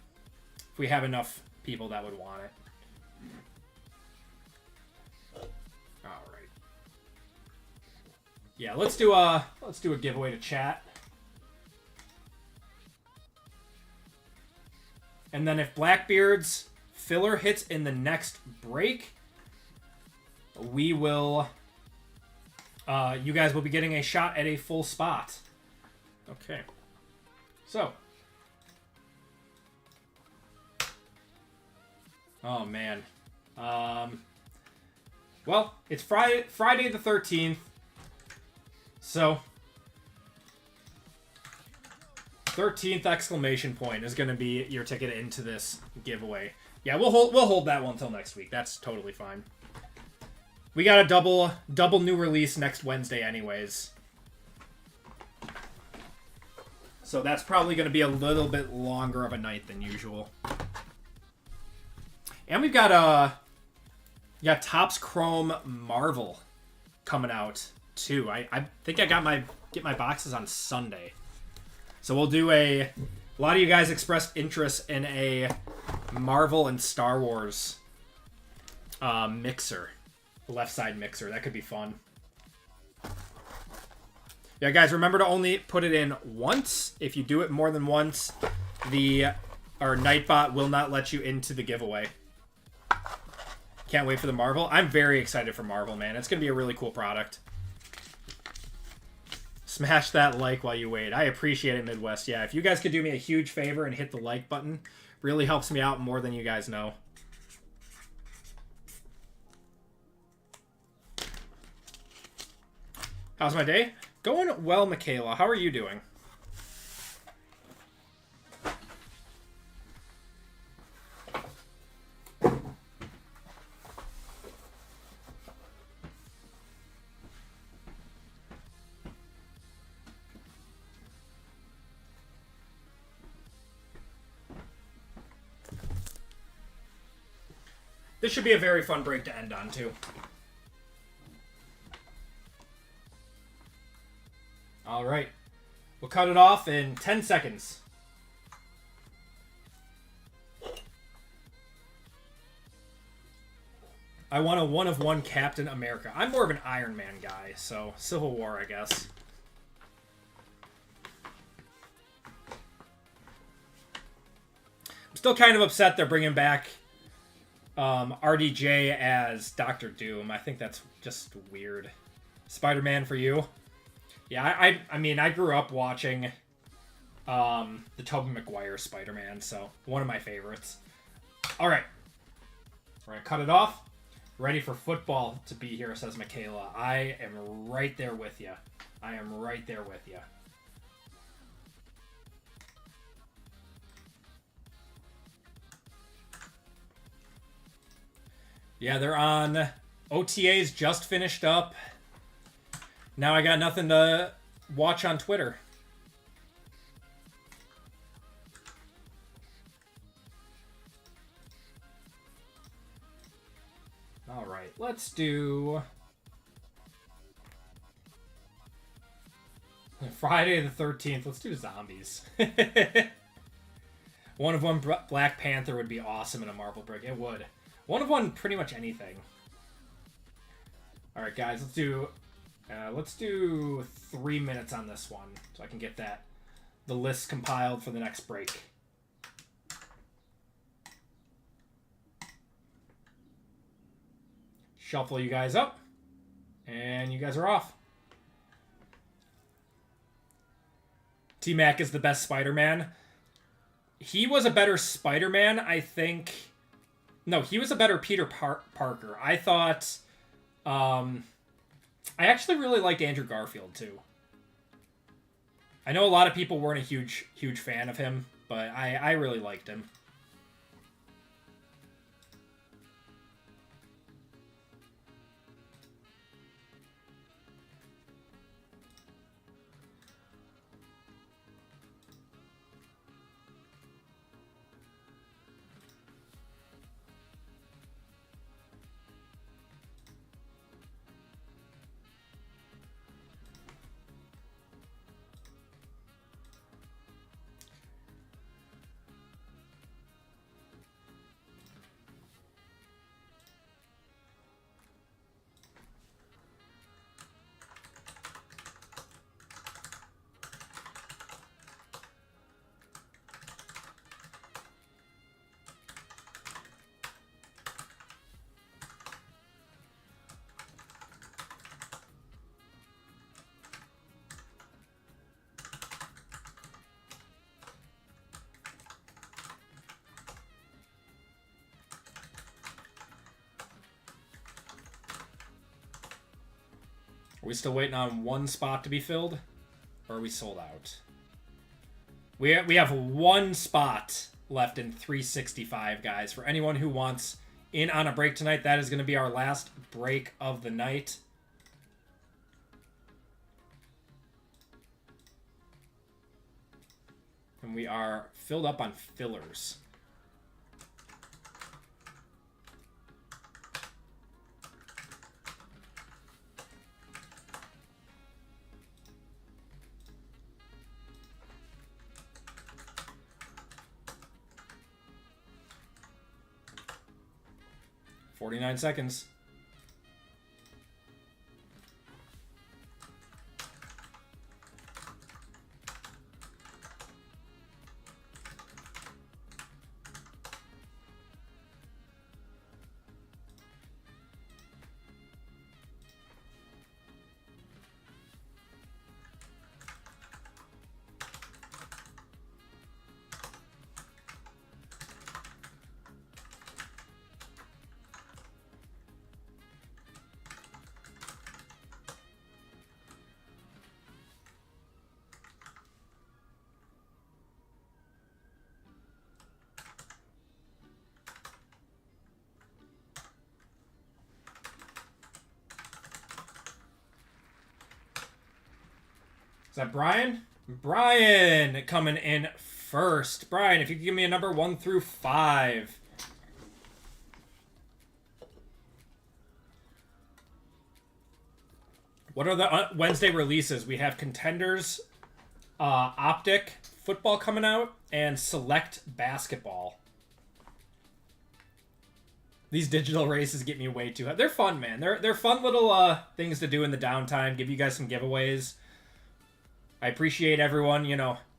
if we have enough people that would want it. All right. Yeah, let's do a giveaway to chat. And then if Blackbeard's filler hits in the next break, we will you guys will be getting a shot at a full spot. Okay. So. Oh, man. Well, it's Friday the 13th. So. 13th exclamation point is going to be your ticket into this giveaway. Yeah, we'll hold that one until next week. That's totally fine. We got a double new release next Wednesday anyways. So that's probably going to be a little bit longer of a night than usual. And we've got Topps Chrome Marvel coming out too. I think I get my boxes on Sunday. So we'll do a lot of you guys expressed interest in a Marvel and Star Wars mixer. Left side mixer. That could be fun. Yeah, guys, remember to only put it in once. If you do it more than once, our Nightbot will not let you into the giveaway. Can't wait for the Marvel. I'm very excited for Marvel, man. It's going to be a really cool product. Smash that like while you wait. I appreciate it, Midwest. Yeah, if you guys could do me a huge favor and hit the like button, really helps me out more than you guys know. How's my day? Going well, Michaela. How are you doing? This should be a very fun break to end on, too. All right. We'll cut it off in 10 seconds. I want a 1-of-1 Captain America. I'm more of an Iron Man guy, so Civil War, I guess. I'm still kind of upset they're bringing back RDJ as Doctor Doom. I think that's just weird. Spider-Man for you? Yeah, I mean, I grew up watching the Tobey Maguire Spider-Man, so one of my favorites. All right. We're going to cut it off. Ready for football to be here, says Michaela. I am right there with you. I am right there with you. Yeah, they're on. OTAs just finished up. Now I got nothing to watch on Twitter. All right, let's do Friday the 13th. Let's do zombies. One of one Black Panther would be awesome in a Marvel break. It would. One of one pretty much anything. All right, guys, let's do 3 minutes on this one so I can get the list compiled for the next break. Shuffle you guys up, and you guys are off. T-Mac is the best Spider-Man. He was a better Spider-Man, I think. No, he was a better Peter Parker. I thought... I actually really liked Andrew Garfield, too. I know a lot of people weren't a huge fan of him, but I really liked him. Are we still waiting on one spot to be filled? Or are we sold out? We have one spot left in 365, guys. For anyone who wants in on a break tonight, that is going to be our last break of the night. And we are filled up on fillers. .49 seconds. Is that Brian? Brian coming in first. Brian, if you could give me a number 1 through 5. What are the Wednesday releases? We have Contenders, Optic, Football coming out, and Select Basketball. These digital races get me way too high. They're fun, man. They're fun little things to do in the downtime. Give you guys some giveaways. I appreciate everyone,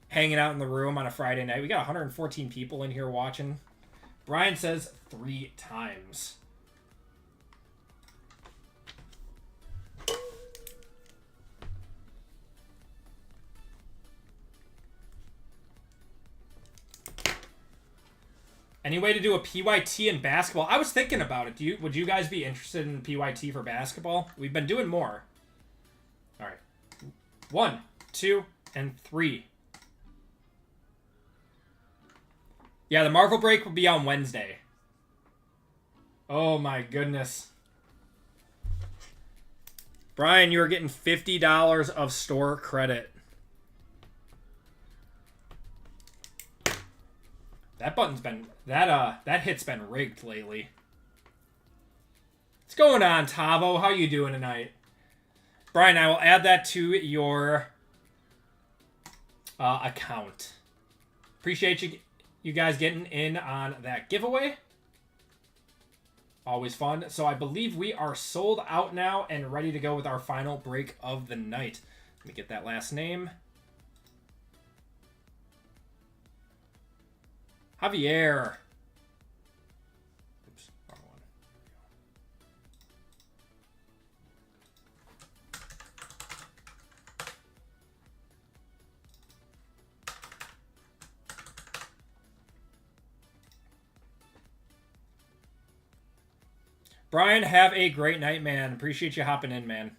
hanging out in the room on a Friday night. We got 114 people in here watching. Brian says 3 times. Any way to do a PYT in basketball? I was thinking about it. Would you guys be interested in PYT for basketball? We've been doing more. All right. 1, 2, and 3. Yeah, the Marvel break will be on Wednesday. Oh my goodness. Brian, you are getting $50 of store credit. That button's been that hit's been rigged lately. What's going on, Tavo? How you doing tonight? Brian, I will add that to your account. Appreciate you guys getting in on that giveaway. Always fun. So I believe we are sold out now and ready to go with our final break of the night. Let me get that last name. Javier. Oops, wrong one. Brian, have a great night, man. Appreciate you hopping in, man.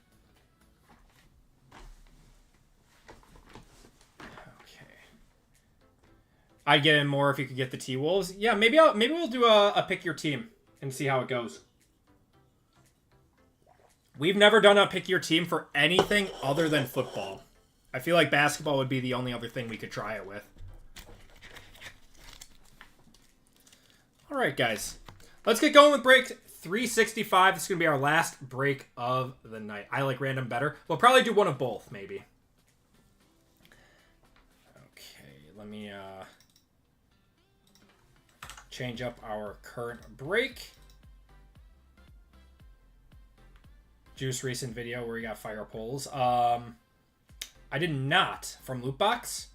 I'd get in more if you could get the T-Wolves. Yeah, maybe we'll do a pick your team and see how it goes. We've never done a pick your team for anything other than football. I feel like basketball would be the only other thing we could try it with. All right, guys. Let's get going with break 365. This is going to be our last break of the night. I like random better. We'll probably do one of both, maybe. Okay, let me... change up our current break. Juice recent video where we got fire poles. I did not from Lootbox.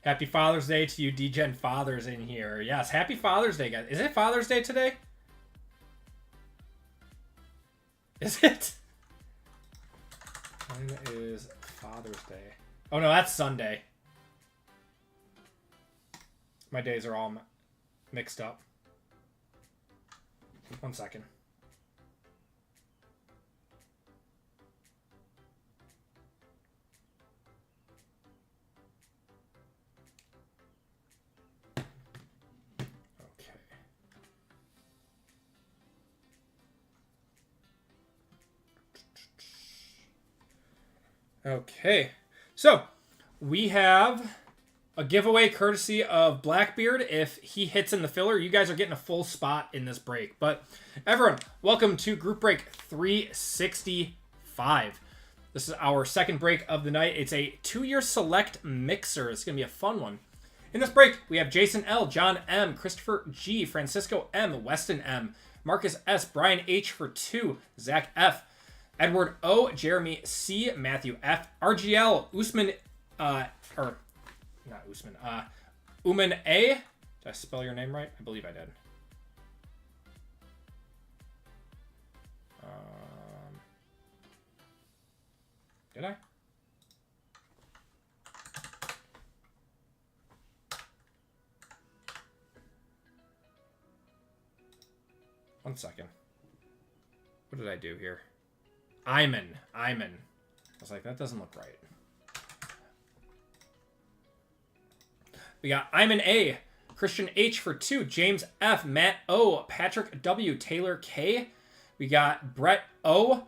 Happy Father's Day to you DGen fathers in here. Yes, happy Father's Day, guys. Is it Father's Day today? Is it? When is Father's Day? Oh, no, that's Sunday. My days are all mixed up. 1 second. Okay. So, we have a giveaway courtesy of Blackbeard. If he hits in the filler, you guys are getting a full spot in this break. But everyone, welcome to group break 365. This is our second break of the night. It's a 2-year select mixer. It's going to be a fun one. In this break, we have Jason L, John M, Christopher G, Francisco M, Weston M, Marcus S, Brian H for 2, Zach F, Edward O, Jeremy C, Matthew F, RGL, Usman, Uman A. Did I spell your name right? I believe I did. Did I? One second. What did I do here? Iman. I was like, that doesn't look right. We got Iman A, Christian H for 2, James F, Matt O, Patrick W, Taylor K. We got Brett O,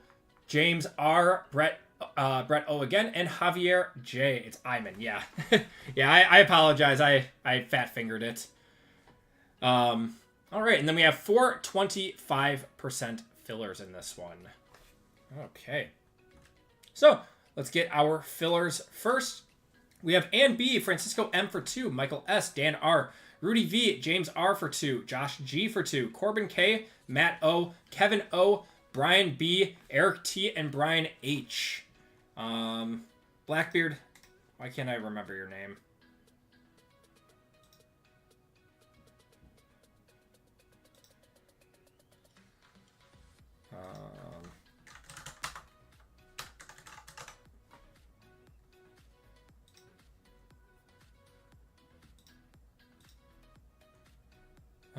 James R, Brett O again, and Javier J. It's Iman, yeah. Yeah, I apologize. I fat fingered it. All right, and then we have 4 25% fillers in this one. Okay. So, let's get our fillers first. We have Ann B, Francisco M for 2, Michael S, Dan R, Rudy V, James R for 2, Josh G for 2, Corbin K, Matt O, Kevin O, Brian B, Eric T, and Brian H. Blackbeard, why can't I remember your name?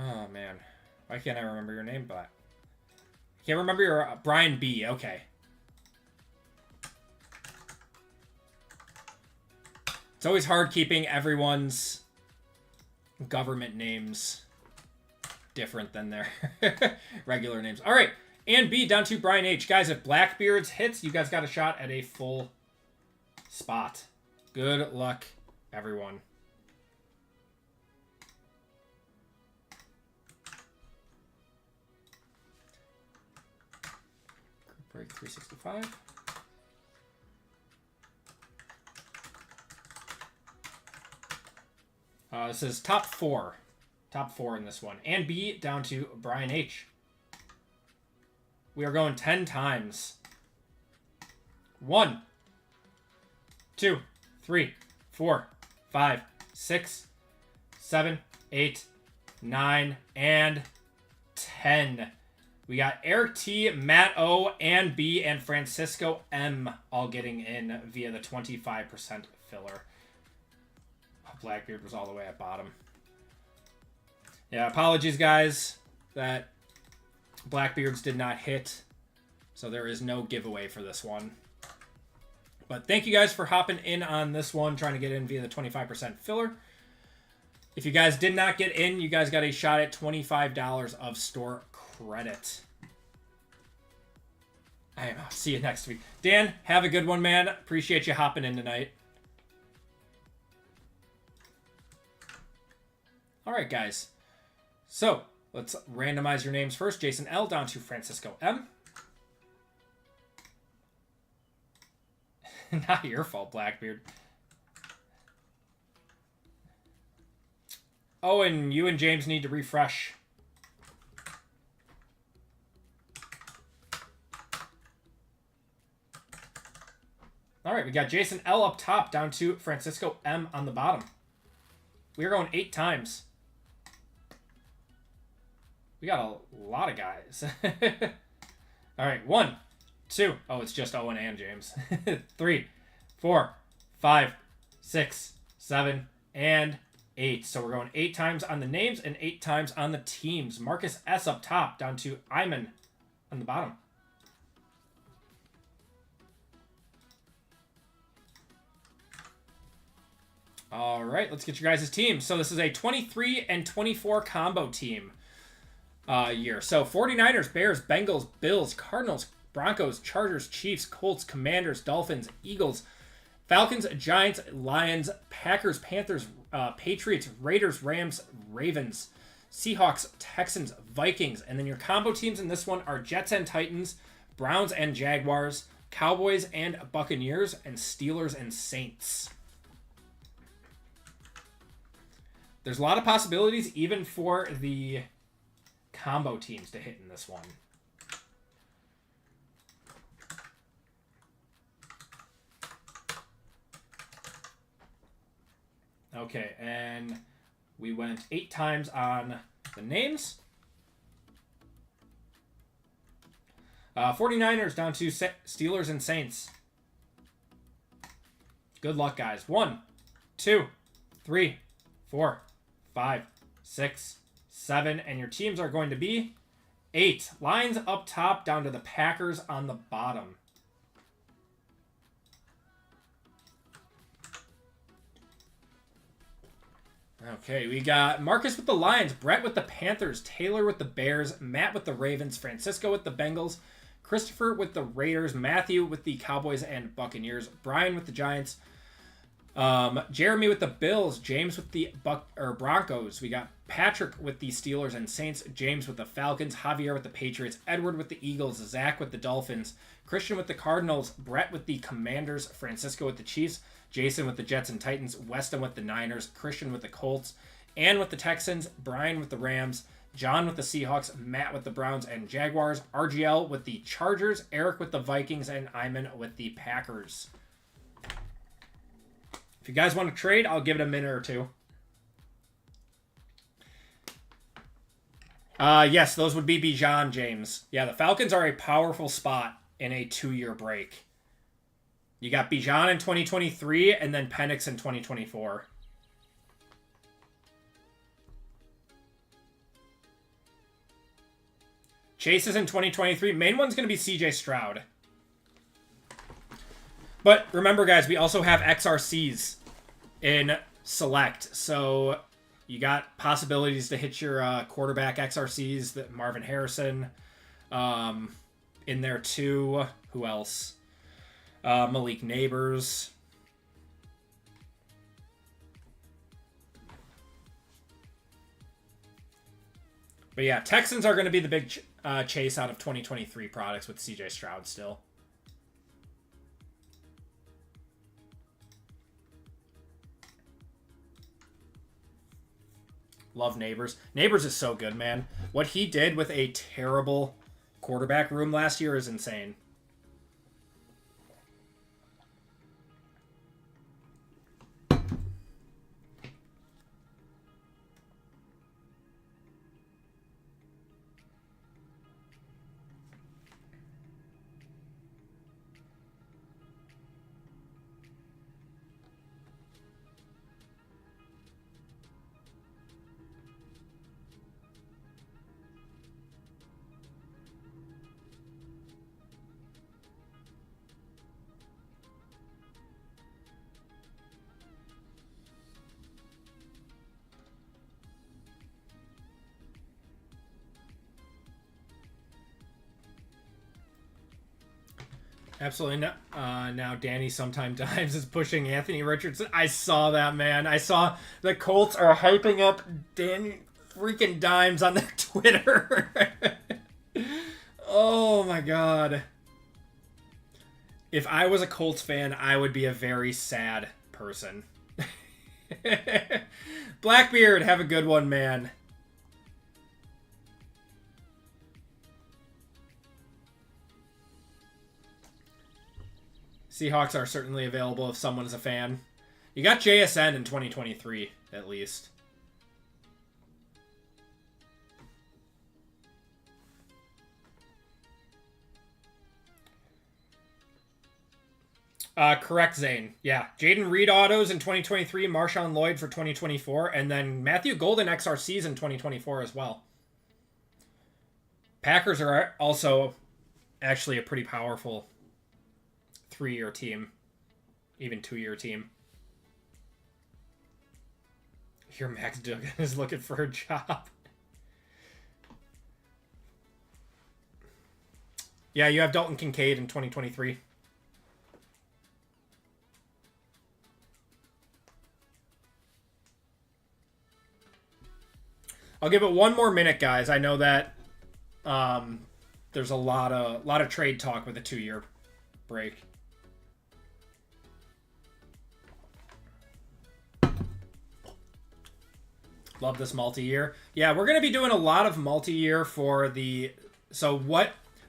Oh, man. Why can't I remember your name, but... I can't remember your... Brian B. Okay. It's always hard keeping everyone's government names different than their regular names. All right, and B down to Brian H. Guys, if Blackbeard's hits, you guys got a shot at a full spot. Good luck, everyone. Break 365. This is top four. Top four in this one. And B down to Brian H. We are going 10 times. 1, 2, 3, 4, 5, 6, 7, 8, 9, and 10. We got Eric T, Matt O, and B, and Francisco M all getting in via the 25% filler. Oh, Blackbeard was all the way at bottom. Yeah, apologies, guys, that Blackbeards did not hit. So there is no giveaway for this one. But thank you guys for hopping in on this one, trying to get in via the 25% filler. If you guys did not get in, you guys got a shot at $25 of store credit. I'll see you next week. Dan, have a good one, man. Appreciate you hopping in tonight. All right, guys. So let's randomize your names first. Jason L down to Francisco M. Not your fault, Blackbeard. Oh, and you and James need to refresh. All right, we got Jason L up top down to Francisco M on the bottom. We are going 8 times. We got a lot of guys. All right, 1, 2. Oh, it's just Owen and James. 3, 4, 5, 6, 7, and 8. So we're going 8 times on the names and 8 times on the teams. Marcus S up top down to Iman on the bottom. All right, let's get your guys' teams. So this is a 23 and 24 combo team year. So 49ers, Bears, Bengals, Bills, Cardinals, Broncos, Chargers, Chiefs, Colts, Commanders, Dolphins, Eagles, Falcons, Giants, Lions, Packers, Panthers, Patriots, Raiders, Rams, Ravens, Seahawks, Texans, Vikings. And then your combo teams in this one are Jets and Titans, Browns and Jaguars, Cowboys and Buccaneers, and Steelers and Saints. There's a lot of possibilities even for the combo teams to hit in this one. Okay, and we went 8 times on the names. 49ers down to Steelers and Saints. Good luck, guys. 1, 2, 3, 4, 5, 6, 7, and your teams are going to be 8. Lions up top down to the Packers on the bottom. Okay, we got Marcus with the Lions, Brett with the Panthers, Taylor with the Bears, Matt with the Ravens, Francisco with the Bengals, Christopher with the Raiders, Matthew with the Cowboys and Buccaneers, Brian with the Giants, Jeremy with the Bills, James with the Broncos. We got Patrick with the Steelers and Saints, James with the Falcons, Javier with the Patriots, Edward with the Eagles, Zach with the Dolphins, Christian with the Cardinals, Brett with the Commanders, Francisco with the Chiefs, Jason with the Jets and Titans, Weston with the Niners, Christian with the Colts, Ann with the Texans, Brian with the Rams, John with the Seahawks, Matt with the Browns and Jaguars, RGL with the Chargers, Eric with the Vikings, and Iman with the Packers. If you guys want to trade, I'll give it a minute or two. Yes, those would be Bijan, James. Yeah, the Falcons are a powerful spot in a 2-year break. You got Bijan in 2023 and then Penix in 2024. Chase is in 2023. Main one's going to be CJ Stroud. But remember, guys, we also have XRCs in Select. So you got possibilities to hit your quarterback XRCs, that Marvin Harrison in there too. Who else? Malik Neighbors. But yeah, Texans are going to be the big chase out of 2023 products with CJ Stroud still. Love Neighbors. Neighbors is so good, man. What he did with a terrible quarterback room last year is insane. Absolutely not. Now Danny sometimes is pushing Anthony Richardson. I saw that, man. I saw the Colts are hyping up Danny freaking Dimes on their Twitter. Oh my god. If I was a Colts fan, I would be a very sad person. Blackbeard, have a good one, man. Seahawks are certainly available if someone is a fan. You got JSN in 2023, at least. Correct, Zane. Yeah. Jaden Reed autos in 2023, Marshawn Lloyd for 2024, and then Matthew Golden XRCs in 2024 as well. Packers are also actually a pretty powerful 3-year team, even 2-year team. Here, Max Duggan is looking for a job. Yeah, you have Dalton Kincaid in 2023. I'll give it one more minute, guys. I know that there's a lot of trade talk with a 2-year break. Love this multi-year. Yeah, we're going to be doing a lot of multi-year for the... So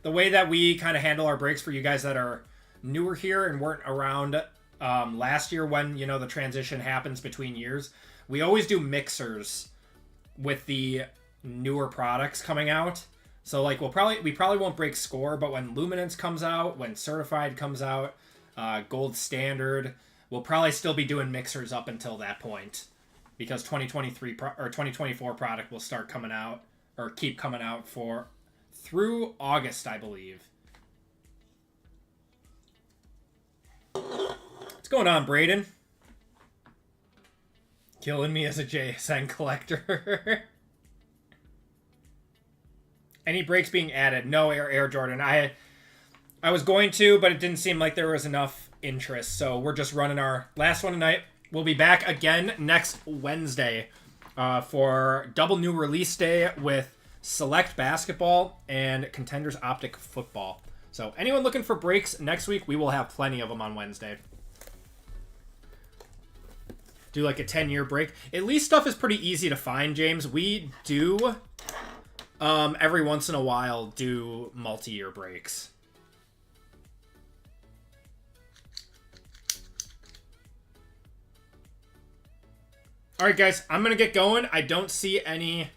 the way that we kind of handle our breaks for you guys that are newer here and weren't around last year when, you know, the transition happens between years, we always do mixers with the newer products coming out. So like we probably won't break score, but when Luminance comes out, when Certified comes out, Gold Standard, we'll probably still be doing mixers up until that point. Because 2023 or 2024 product will start coming out or keep coming out through August, I believe. What's going on, Braden? Killing me as a JSN collector. Any breaks being added? No, Air Jordan. I was going to, but it didn't seem like there was enough interest. So we're just running our last one tonight. We'll be back again next Wednesday for double new release day with Select Basketball and Contenders Optic Football. So anyone looking for breaks next week, we will have plenty of them on Wednesday. Do like a 10-year break. At least stuff is pretty easy to find, James. We do, every once in a while, do multi-year breaks. All right, guys, I'm going to get going. I don't see any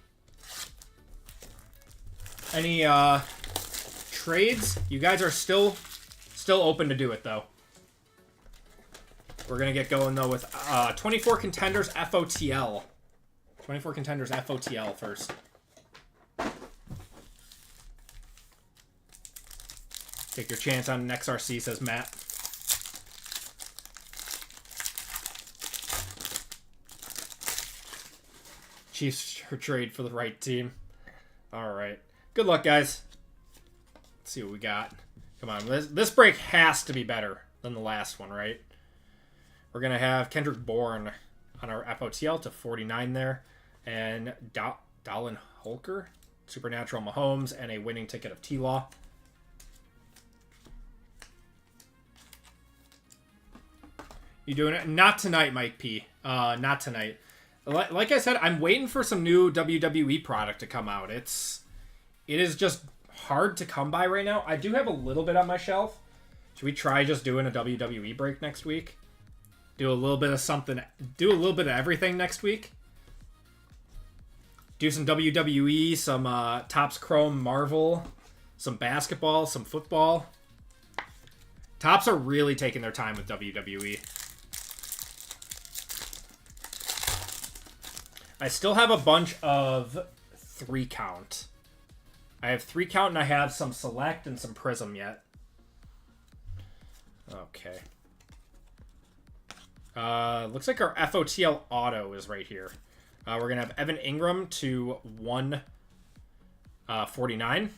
trades. You guys are still open to do it, though. We're going to get going, though, with 24 Contenders FOTL. 24 Contenders FOTL first. Take your chance on an XRC, says Matt. Chiefs trade for the right team. All right. Good luck, guys. Let's see what we got. Come on. This break has to be better than the last one, right? We're going to have Kendrick Bourne on our FOTL to 49 there. And Dallin Holker, Supernatural Mahomes, and a winning ticket of T-Law. You doing it? Not tonight, Mike P. Not tonight. Like I said, I'm waiting for some new WWE product to come out. It is just hard to come by right now. I do have a little bit on my shelf. Should we try just doing a WWE break next week? Do a little bit of something. Do a little bit of everything next week. Do some WWE, some Topps Chrome Marvel, some basketball, some football. Topps are really taking their time with WWE. I still have a bunch of 3 count. I have 3 count and I have some select and some prism yet. Okay. Looks like our FOTL auto is right here. We're going to have Evan Ingram to 149.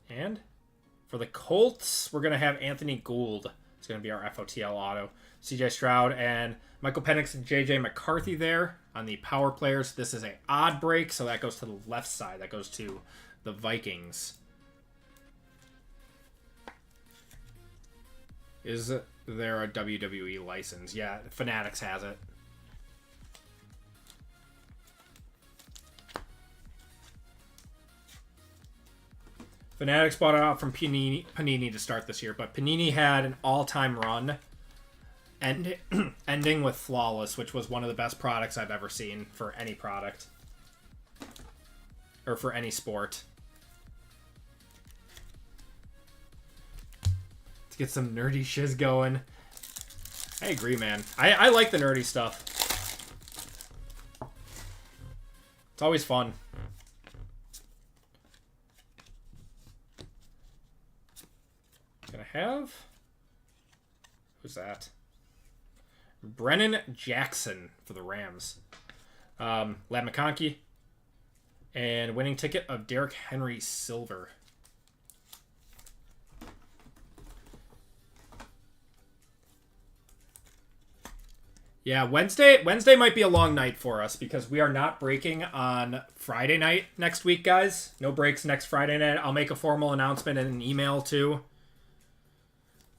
And for the Colts, we're going to have Anthony Gould. It's going to be our FOTL auto. CJ Stroud and Michael Penix and JJ McCarthy there on the power players. This is an odd break, so that goes to the left side. That goes to the Vikings. Is there a WWE license? Yeah, Fanatics has it. Fanatics bought it out from Panini to start this year, but Panini had an all-time run ending with Flawless, which was one of the best products I've ever seen for any product. Or for any sport. Let's get some nerdy shiz going. I agree, man. I like the nerdy stuff. It's always fun. Gonna have... Who's that? Brennan Jackson for the Rams. Lab McConkey. And winning ticket of Derrick Henry Silver. Yeah, Wednesday might be a long night for us because we are not breaking on Friday night next week, guys. No breaks next Friday night. I'll make a formal announcement in an email too.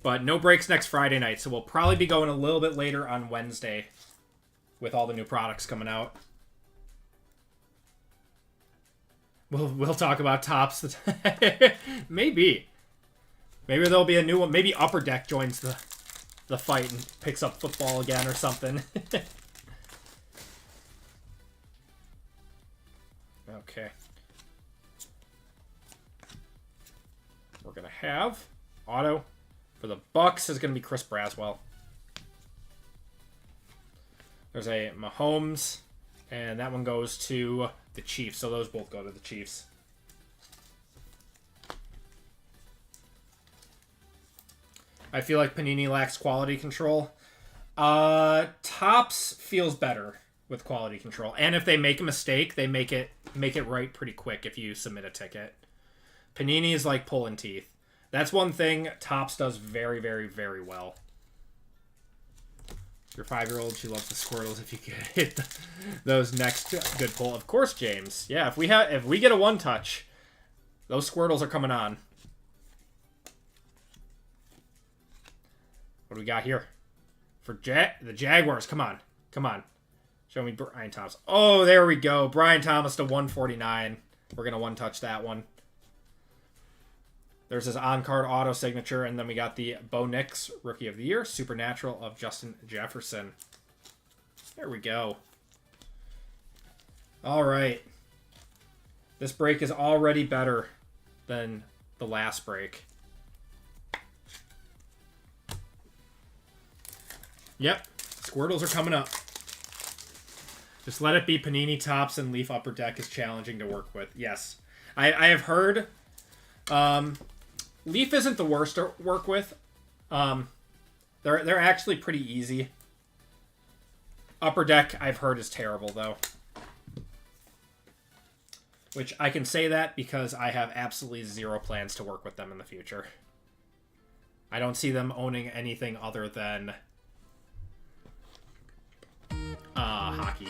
But no breaks next Friday night, so we'll probably be going a little bit later on Wednesday with all the new products coming out. We'll talk about Topps. Maybe there'll be a new one. Maybe Upper Deck joins the fight and picks up football again or something. Okay. We're gonna have auto. For the Bucks is going to be Chris Braswell. There's a Mahomes, and that one goes to the Chiefs. So those both go to the Chiefs. I feel like Panini lacks quality control. Topps feels better with quality control, and if they make a mistake, they make it right pretty quick if you submit a ticket. Panini is like pulling teeth. That's one thing Topps does very, very, very well. Your 5-year-old, she loves the Squirtles. If you could hit those next good pull, of course, James. Yeah, if we get a 1-touch, those Squirtles are coming on. What do we got here for the Jaguars? Come on, show me Brian Thomas. Oh, there we go, Brian Thomas to 149. We're gonna 1-touch that one. There's his on-card auto signature, and then we got the Bo Nix Rookie of the Year, Supernatural of Justin Jefferson. There we go. All right. This break is already better than the last break. Yep, Squirtles are coming up. Just let it be Panini Topps and Leaf Upper Deck is challenging to work with. Yes. I have heard... Leaf isn't the worst to work with. They're actually pretty easy. Upper Deck, I've heard, is terrible, though. Which I can say that because I have absolutely zero plans to work with them in the future. I don't see them owning anything other than hockey.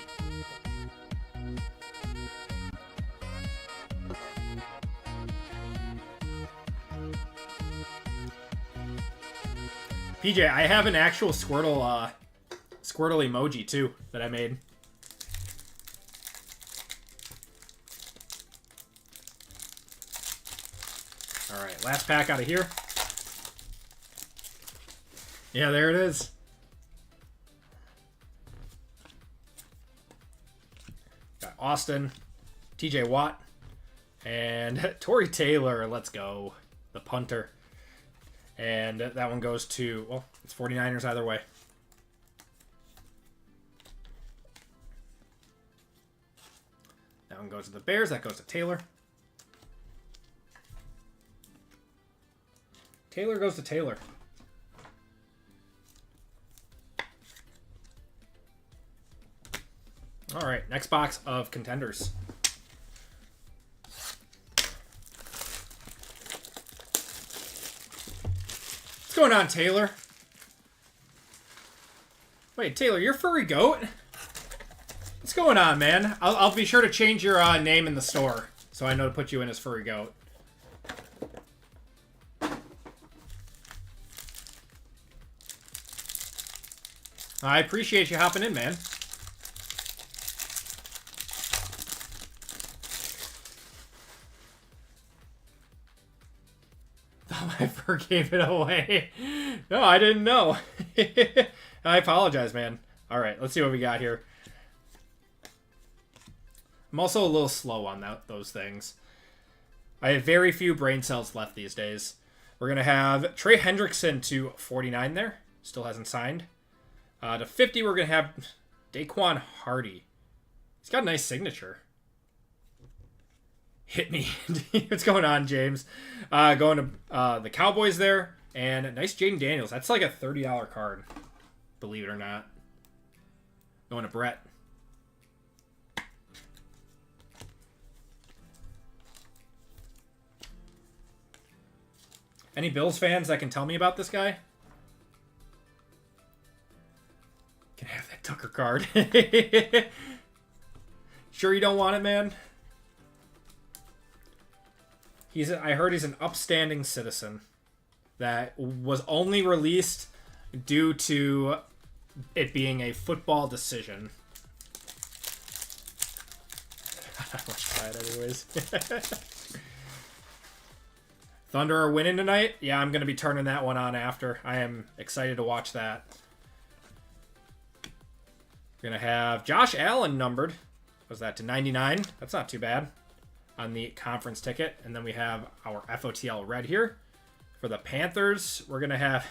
PJ, I have an actual Squirtle emoji too that I made. All right, last pack out of here. Yeah, there it is. Got Austin, TJ Watt, and Torrey Taylor. Let's go. The punter. And that one goes to, well, it's 49ers either way. That one goes to the Bears. That goes to Taylor. Taylor goes to Taylor. All right, next box of contenders. What's going on, Taylor? Wait, Taylor, you're furry goat? What's going on, man? I'll be sure to change your name in the store so I know to put you in as furry goat. I appreciate you hopping in, man. I gave it away. No, I didn't know. I apologize, man. All right, let's see what we got here. I'm also a little slow on those things. I have very few brain cells left these days. We're going to have Trey Hendrickson to 49 there. Still hasn't signed. To 50, we're going to have Daquan Hardy. He's got a nice signature. Hit me. What's going on, James? Going to the Cowboys there. And a nice Jaden Daniels. That's like a $30 card. Believe it or not. Going to Brett. Any Bills fans that can tell me about this guy? Can I have that Tucker card? Sure you don't want it, man? I heard he's an upstanding citizen that was only released due to it being a football decision. I watched that anyways. Thunder are winning tonight? Yeah, I'm going to be turning that one on after. I am excited to watch that. We're going to have Josh Allen numbered. Was that to 99? That's not too bad. On the conference ticket. And then we have our FOTL red here. For the Panthers, we're going to have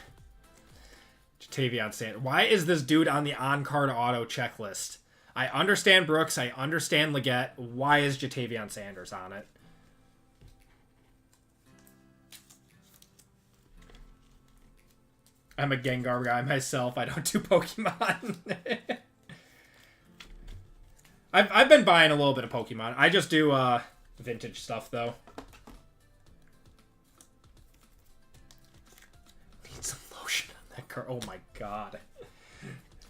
Jatavion Sanders. Why is this dude on the on-card auto checklist? I understand Brooks. I understand Leggett. Why is Jatavion Sanders on it? I'm a Gengar guy myself. I don't do Pokemon. I've been buying a little bit of Pokemon. I just do vintage stuff, though. Need some lotion on that car. Oh, my God.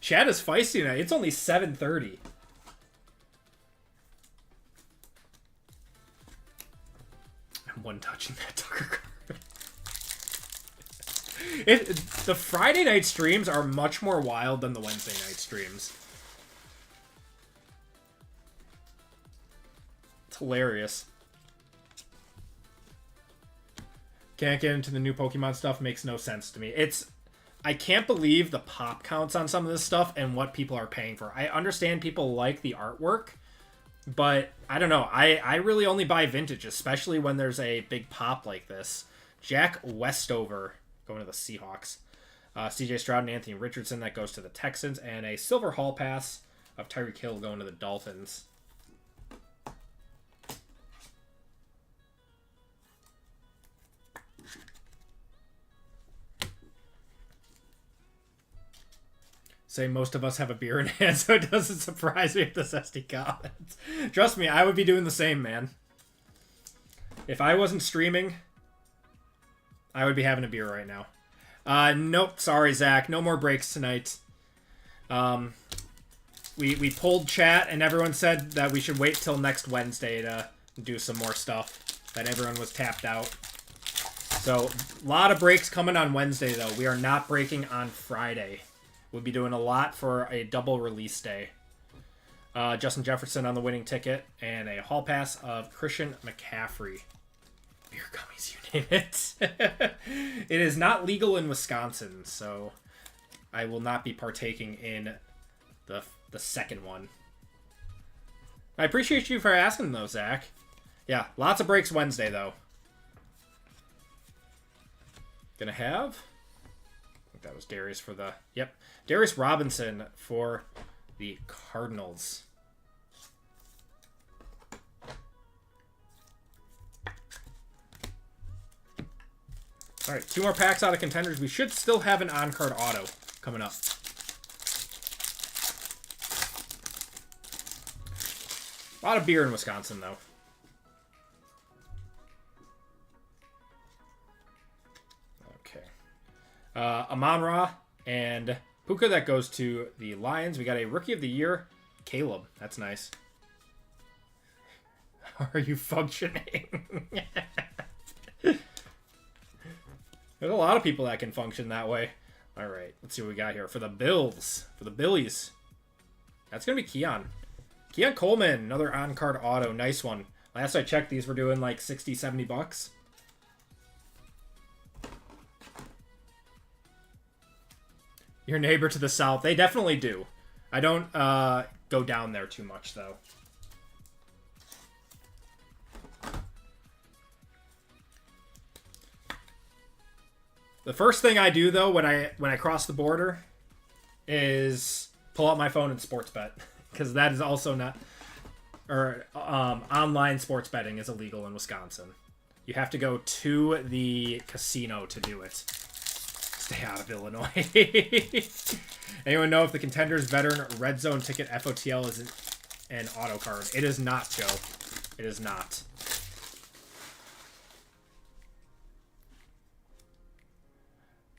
Chad is feisty tonight. It's only 7:30. I'm one-touching that Tucker card. The Friday night streams are much more wild than the Wednesday night streams. It's hilarious. Can't get into the new Pokemon stuff. Makes no sense to me. I can't believe the pop counts on some of this stuff and what people are paying for. I understand people like the artwork, but I don't know. I really only buy vintage, especially when there's a big pop like this. Jack Westover going to the Seahawks. CJ Stroud and Anthony Richardson, that goes to the Texans. And a silver hall pass of Tyreek Hill going to the Dolphins. Say most of us have a beer in hand, so it doesn't surprise me if this SD comments. Trust me, I would be doing the same, man. If I wasn't streaming, I would be having a beer right now. Nope. Sorry, Zach. No more breaks tonight. We pulled chat, and everyone said that we should wait till next Wednesday to do some more stuff. That everyone was tapped out. So, a lot of breaks coming on Wednesday, though. We are not breaking on Friday. We'll be doing a lot for a double release day. Justin Jefferson on the winning ticket, and a hall pass of Christian McCaffrey. Beer gummies, you name it. It is not legal in Wisconsin, so I will not be partaking in the second one. I appreciate you for asking, though, Zach. Yeah, lots of breaks Wednesday, though. Gonna have... I think that was Darius for the... Yep. Darius Robinson for the Cardinals. All right, 2 more packs out of contenders. We should still have an on-card auto coming up. A lot of beer in Wisconsin, though. Okay. Amon-Ra and Puka, that goes to the Lions. We got a Rookie of the Year, Caleb. That's nice. Are you functioning? There's a lot of people that can function that way. All right, let's see what we got here. For the Bills, for the Billies, that's going to be Keon. Keon Coleman, another on-card auto. Nice one. Last I checked, these were doing like 60, 70 bucks. Your neighbor to the south. They definitely do. I don't go down there too much, though. The first thing I do, though, when I cross the border is pull out my phone and sports bet. Because that is also not... Or online sports betting is illegal in Wisconsin. You have to go to the casino to do it. Stay out of Illinois. Anyone know if the Contenders Veteran Red Zone Ticket FOTL is an auto card? It is not, Joe. It is not.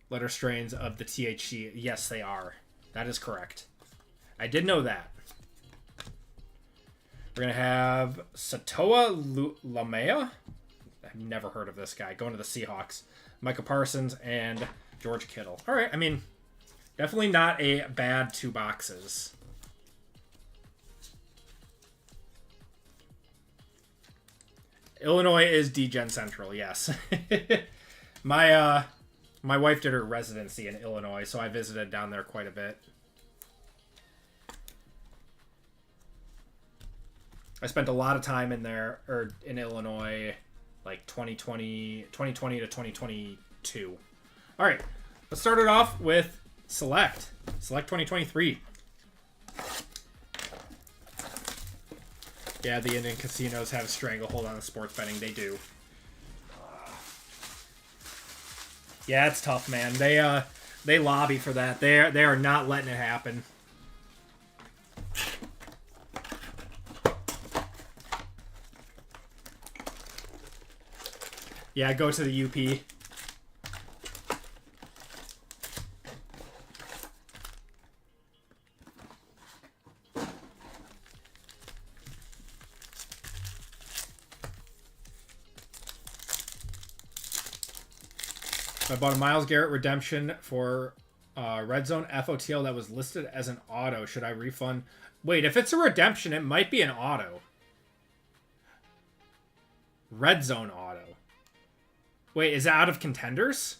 Letter strains of the THC. Yes, they are. That is correct. I did know that. We're going to have Satoa Lamea. I've never heard of this guy. Going to the Seahawks. Micah Parsons and George Kittle. All right. I mean, definitely not a bad 2 boxes. Illinois is DGen Central. Yes. My wife did her residency in Illinois, so I visited down there quite a bit. I spent a lot of time in there, or in Illinois, like 2020 to 2022. All right, let's start it off with Select 2023. Yeah, the Indian casinos have a stranglehold on the sports betting. They do. Yeah, it's tough, man. They lobby for that. They are not letting it happen. Yeah, go to the UP. I bought a Myles Garrett redemption for Red Zone FOTL that was listed as an auto. Should I refund? Wait, if it's a redemption, it might be an auto. Red Zone auto. Wait, is it out of Contenders?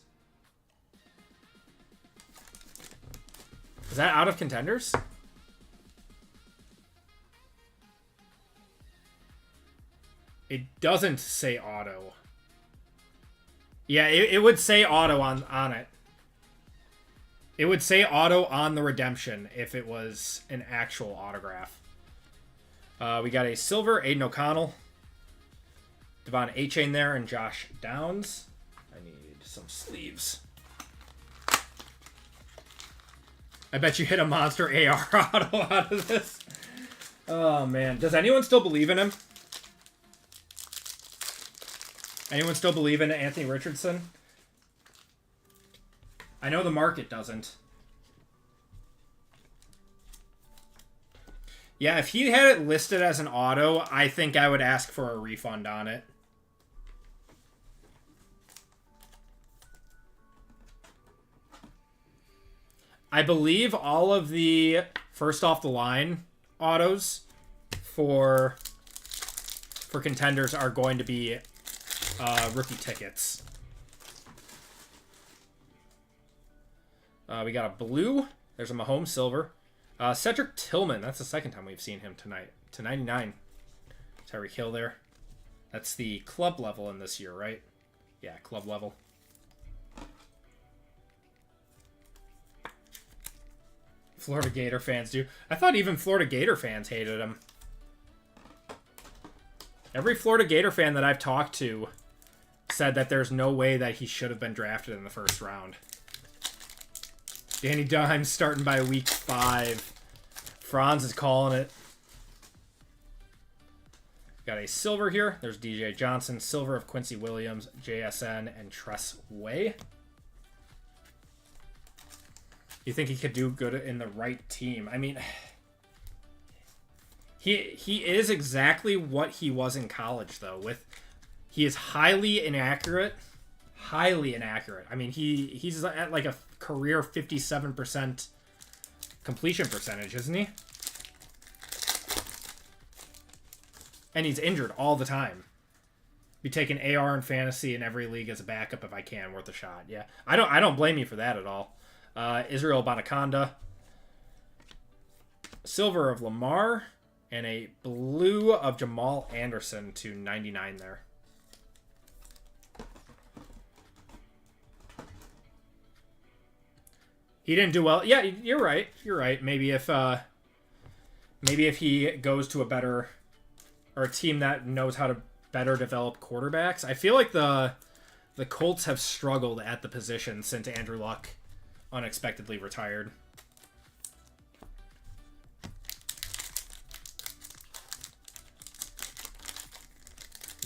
Is that out of Contenders? It doesn't say auto. Yeah, it would say auto on it. It would say auto on the redemption if it was an actual autograph. We got a silver Aiden O'Connell. Devon A-Chain there and Josh Downs. I need some sleeves. I bet you hit a monster AR auto out of this. Oh, man. Does anyone still believe in him? Anyone still believe in Anthony Richardson? I know the market doesn't. Yeah, if he had it listed as an auto, I think I would ask for a refund on it. I believe all of the first off the line autos for contenders are going to be rookie tickets. We got a blue. There's a Mahomes silver. Cedric Tillman. That's the second time we've seen him tonight. To 99. Tyreek Hill there. That's the club level in this year, right? Yeah, club level. Florida Gator fans do. I thought even Florida Gator fans hated him. Every Florida Gator fan that I've talked to said that there's no way that he should have been drafted in the first round. Danny Dimes starting by week 5. Franz is calling it. Got a silver here. There's DJ Johnson. Silver of Quincy Williams, JSN, and Tress Way. You think he could do good in the right team? I mean, he is exactly what he was in college, though. He is highly inaccurate. Highly inaccurate. I mean, he's at like a career 57% completion percentage, isn't he? And he's injured all the time. Be taking AR in fantasy in every league as a backup if I can, worth a shot. Yeah, I don't blame you for that at all. Israel Bonaconda, silver of Lamar, and a blue of Jamal Anderson to 99 there. He didn't do well. Yeah, you're right. You're right. Maybe if he goes to a better or a team that knows how to better develop quarterbacks. I feel like the Colts have struggled at the position since Andrew Luck unexpectedly retired.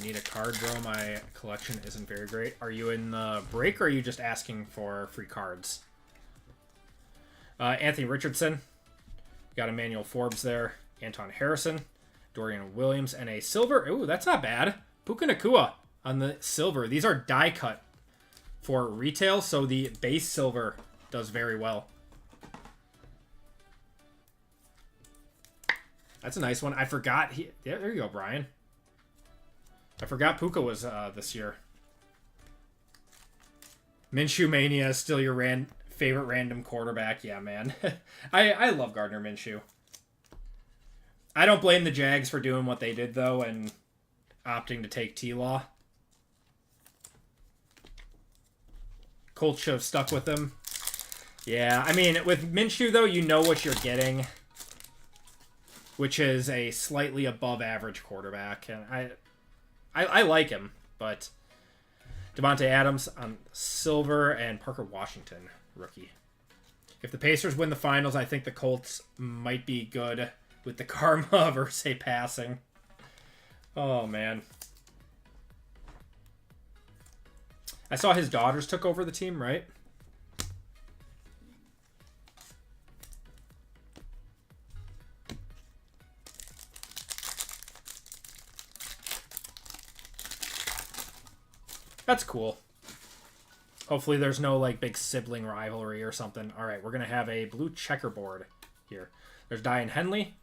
Need a card, bro. My collection isn't very great. Are you in the break or are you just asking for free cards? Anthony Richardson. Got Emmanuel Forbes there. Anton Harrison. Dorian Williams. And a silver. Ooh, that's not bad. Puka Nacua on the silver. These are die cut for retail, so the base silver does very well. That's a nice one. I forgot. Yeah, there you go, Brian. I forgot Puka was this year. Minshew Mania is still your favorite random quarterback. Yeah, man. I love Gardner Minshew. I don't blame the Jags for doing what they did, though, and opting to take T-Law. Colts should have stuck with him. Yeah, I mean, with Minshew, though, you know what you're getting, which is a slightly above average quarterback. And I like him, but Devontae Adams on silver and Parker Washington, rookie. If the Pacers win the finals, I think the Colts might be good with the karma versus a passing. Oh, man. I saw his daughters took over the team, right? That's cool. Hopefully there's no like big sibling rivalry or something. All right, we're going to have a blue checkerboard here. There's Diane Henley.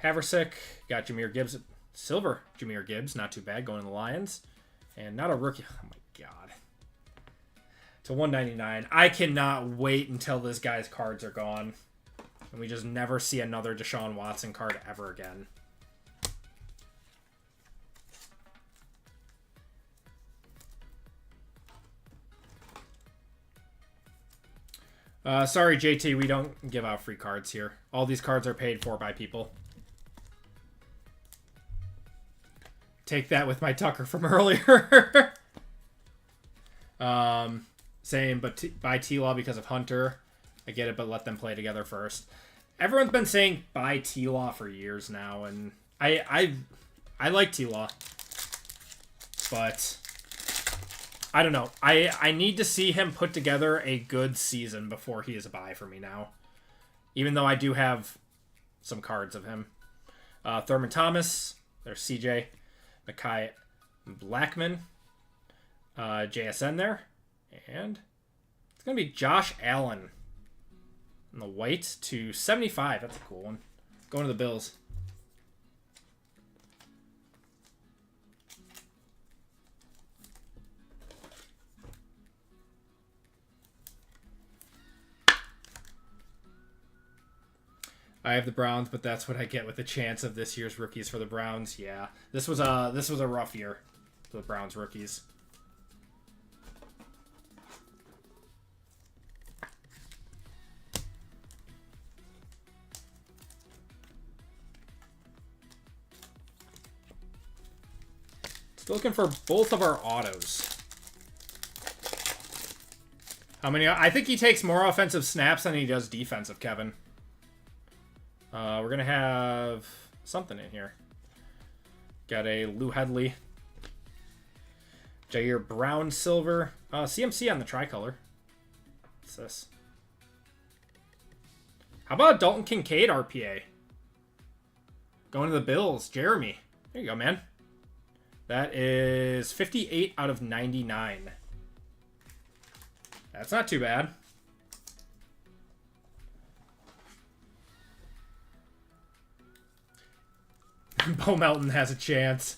Haversick. Got Jahmyr Gibbs. Silver Jahmyr Gibbs. Not too bad going to the Lions. And not a rookie. Oh, my God. To 199. I cannot wait until this guy's cards are gone. And we just never see another Deshaun Watson card ever again. Sorry, JT, we don't give out free cards here. All these cards are paid for by people. Take that with my Tucker from earlier. Same, but buy T-Law because of Hunter. I get it, but let them play together first. Everyone's been saying buy T-Law for years now, and I like T-Law. but I don't know. I need to see him put together a good season before he is a buy for me now. Even though I do have some cards of him. Thurman Thomas. There's CJ. Mekhi Blackman. JSN there. And it's going to be Josh Allen. And the white to 75. That's a cool one. Going to the Bills. I have the Browns, but that's what I get with the chance of this year's rookies for the Browns. Yeah, this was a rough year for the Browns rookies. Still looking for both of our autos. How many? I think he takes more offensive snaps than he does defensive, Kevin. We're going to have something in here. Got a Lou Headley. Jair Brown Silver. CMC on the tricolor. What's this? How about Dalton Kincaid RPA? Going to the Bills. Jeremy. There you go, man. That is 58 out of 99. That's not too bad. Bo Melton has a chance.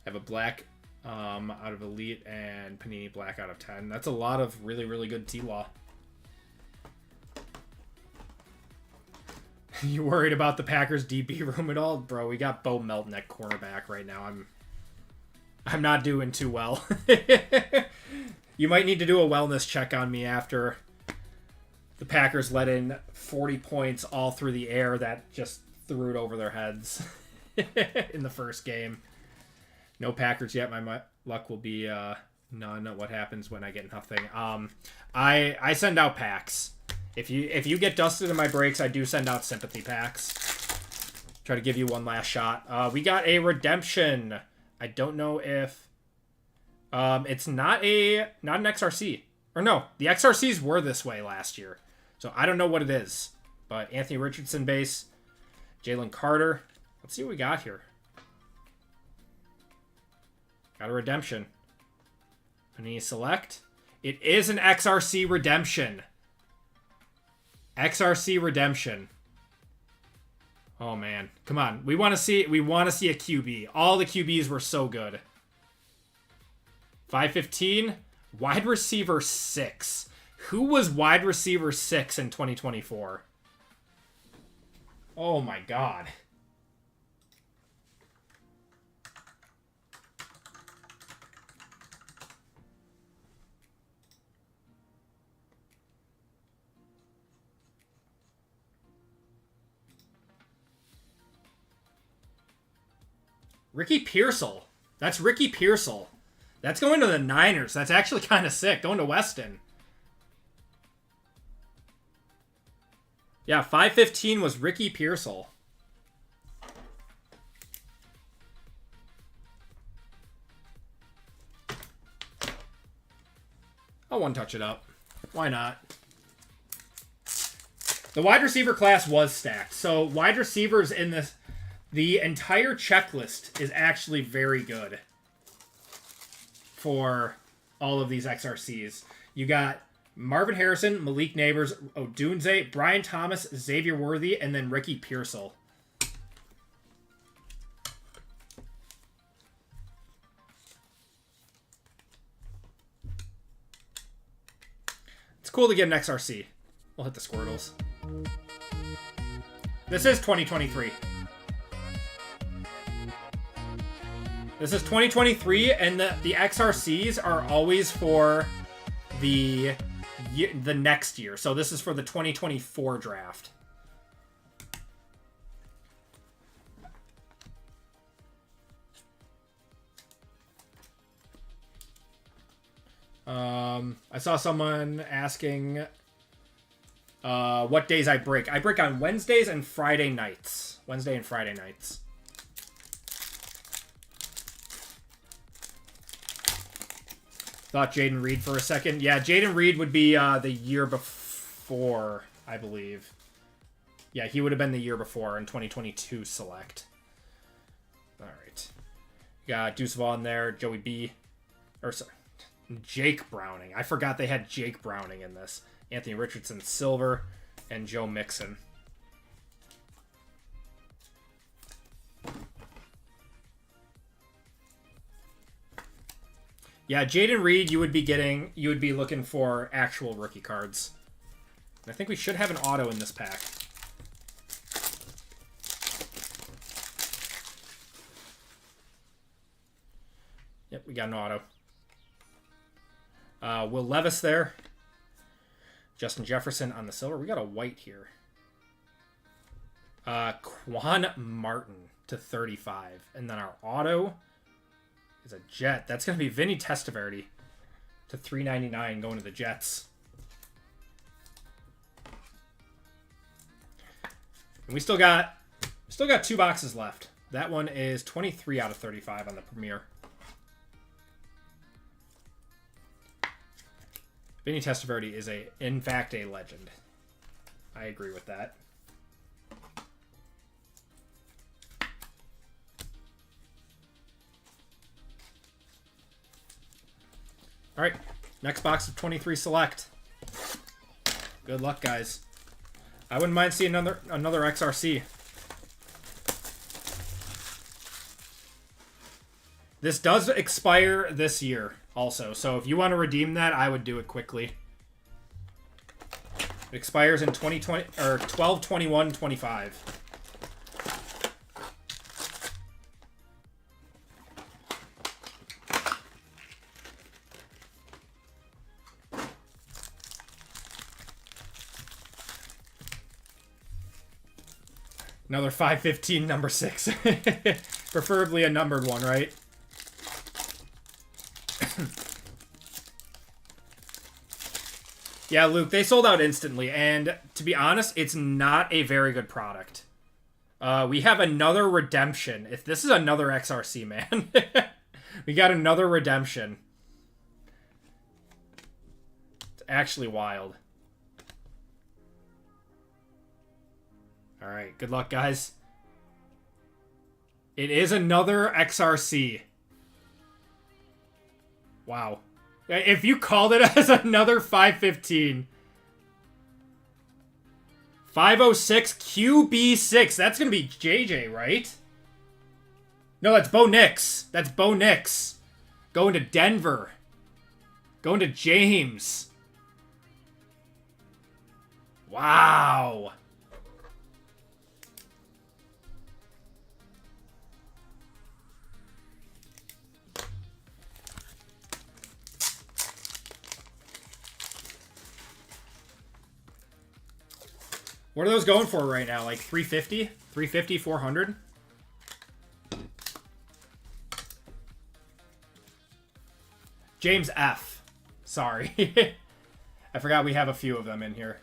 I have a black out of Elite and Panini black out of 10. That's a lot of really, really good T-Law. You worried about the Packers DB room at all? Bro, we got Bo Melton at cornerback right now. I'm not doing too well. You might need to do a wellness check on me after the Packers let in 40 points all through the air that just threw it over their heads in the first game. No Packers yet. My luck will be none. What happens when I get nothing? I send out packs. If you get dusted in my breaks, I do send out sympathy packs. Try to give you one last shot. We got a redemption. I don't know if it's not an XRC. Or no, the XRCs were this way last year. So I don't know what it is. But Anthony Richardson base. Jalen Carter. Let's see what we got here. Got a redemption. Panini Select. It is an XRC redemption. XRC redemption. Oh man, come on. We want to see a QB. All the QBs were so good. 515, wide receiver 6. Who was wide receiver 6 in 2024? Oh my god. Ricky Pearsall. That's Ricky Pearsall. That's going to the Niners. That's actually kind of sick. Going to Weston. Yeah, 515 was Ricky Pearsall. I'll one-touch it up. Why not? The wide receiver class was stacked. So wide receivers in this... The entire checklist is actually very good for all of these XRCs. You got Marvin Harrison, Malik Neighbors, Odunze, Brian Thomas, Xavier Worthy, and then Ricky Pearsall. It's cool to get an XRC. We'll hit the Squirtles. This is 2023. This is 2023, and the XRCs are always for the next year. So this is for the 2024 draft. I saw someone asking what days I break. I break on Wednesdays and Friday nights. Wednesday and Friday nights. Thought Jaden Reed for a second. Yeah, Jaden Reed would be the year before, I believe. Yeah, he would have been the year before in 2022 select. All right. Got Deuceval in there, Joey B. Or sorry, Jake Browning. I forgot they had Jake Browning in this. Anthony Richardson, silver, and Joe Mixon. Yeah, Jaden Reed, you would be looking for actual rookie cards. And I think we should have an auto in this pack. Yep, we got an auto. Will Levis there. Justin Jefferson on the silver. We got a white here. Quan Martin to 35. And then our auto is a Jet. That's going to be Vinny Testaverde to 399 going to the Jets. And we still got 2 boxes left. That one is 23 out of 35 on the Premier. Vinny Testaverde is in fact a legend. I agree with that. All right, next box of 23 select. Good luck, guys. I wouldn't mind seeing another XRC. This does expire this year also, so if you want to redeem that, I would do it quickly. It expires in 2020 or 12/21/25. Another 515 number 6. Preferably a numbered one, right? Yeah, Luke, they sold out instantly, and to be honest, it's not a very good product. We have another redemption. If this is another XRC, man. We got another redemption. It's actually wild. All right, good luck, guys. It is another XRC. Wow. If you called it as another 515. 506 QB6. That's going to be JJ, right? No, that's Bo Nix. That's Bo Nix. Going to Denver. Going to James. Wow. What are those going for right now? Like 350? 350, 400? James F. Sorry. I forgot we have a few of them in here.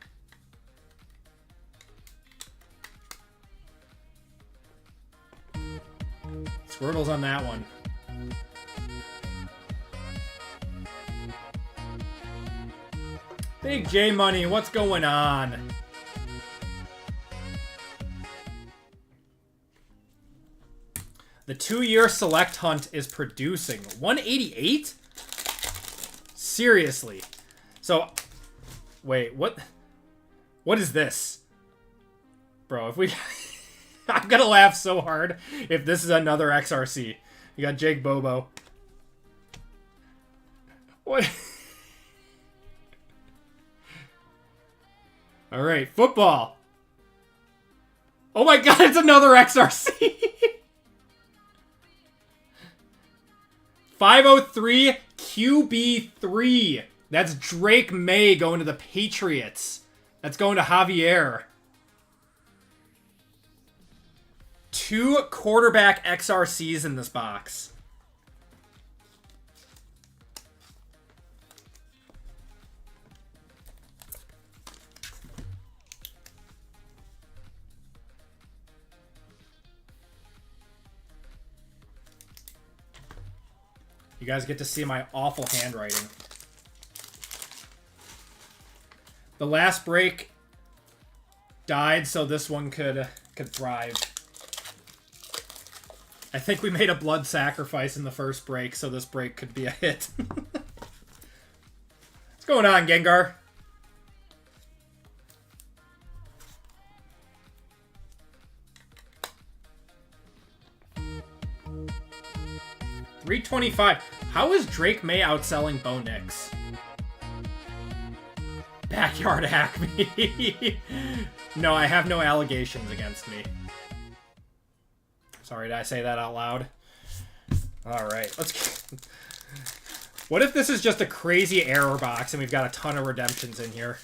Squirtles on that one. Big J Money, what's going on? The 2-year select hunt is producing 188? Seriously. So, wait, what is this? Bro, if we... I'm gonna laugh so hard if this is another XRC. You got Jake Bobo. What? Alright, football. Oh my god, it's another XRC! 503 QB3. That's Drake May going to the Patriots. That's going to Javier. 2 quarterback XRCs in this box. You guys get to see my awful handwriting. The last break died so this one could thrive. I think we made a blood sacrifice in the first break so this break could be a hit. What's going on, Gengar? $325. How is Drake May outselling Bo Nix? Backyard Acme. No, I have no allegations against me. Sorry, did I say that out loud? Alright, let's... What if this is just a crazy error box and we've got a ton of redemptions in here?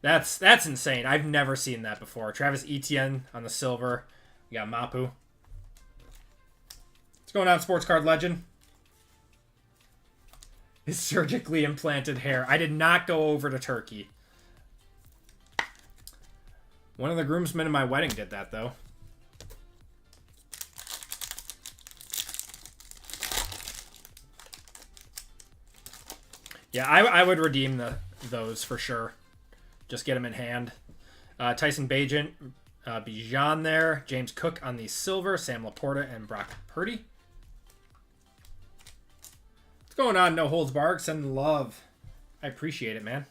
That's insane. I've never seen that before. Travis Etienne on the silver. We got Mapu. What's going on, Sports Card Legend? His surgically implanted hair. I did not go over to Turkey. One of the groomsmen in my wedding did that, though. Yeah, I would redeem those for sure. Just get them in hand. Tyson Bagent, Bijan there. James Cook on the silver. Sam Laporta and Brock Purdy. What's going on, No Holds Barred? Send love. I appreciate it, man.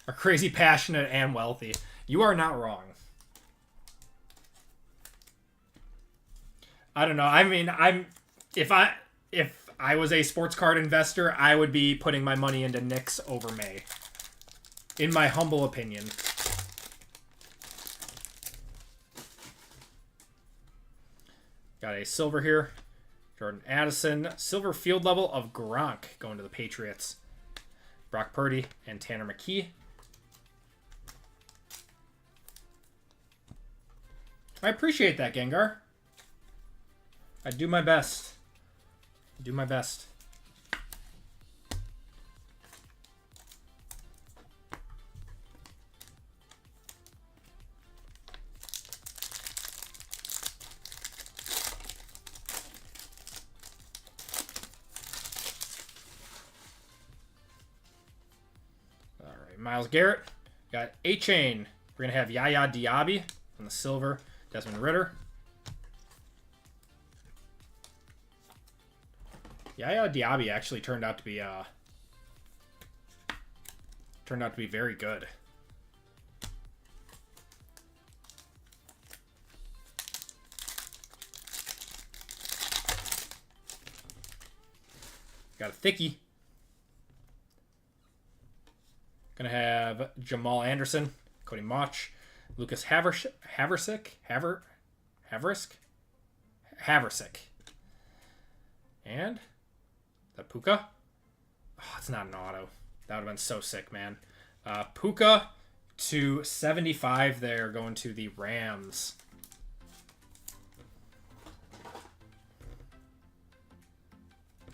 Are crazy passionate and wealthy. You are not wrong. I don't know. I mean, if I was a sports card investor, I would be putting my money into Knicks over May. In my humble opinion. Got a silver here. Jordan Addison. Silver field level of Gronk going to the Patriots. Brock Purdy and Tanner McKee. I appreciate that, Gengar. I do my best. I do my best. All right, Myles Garrett. Got A-Chain. We're going to have Yaya Diaby on the silver. Desmond Ritter. Yaya Diaby actually turned out to be very good. Got a thickie. Gonna have Jamal Anderson, Cody Mauch, Lucas Havrisik. And the Puka. Oh, it's not an auto. That would have been so sick, man. Puka to 75 there, going to the Rams.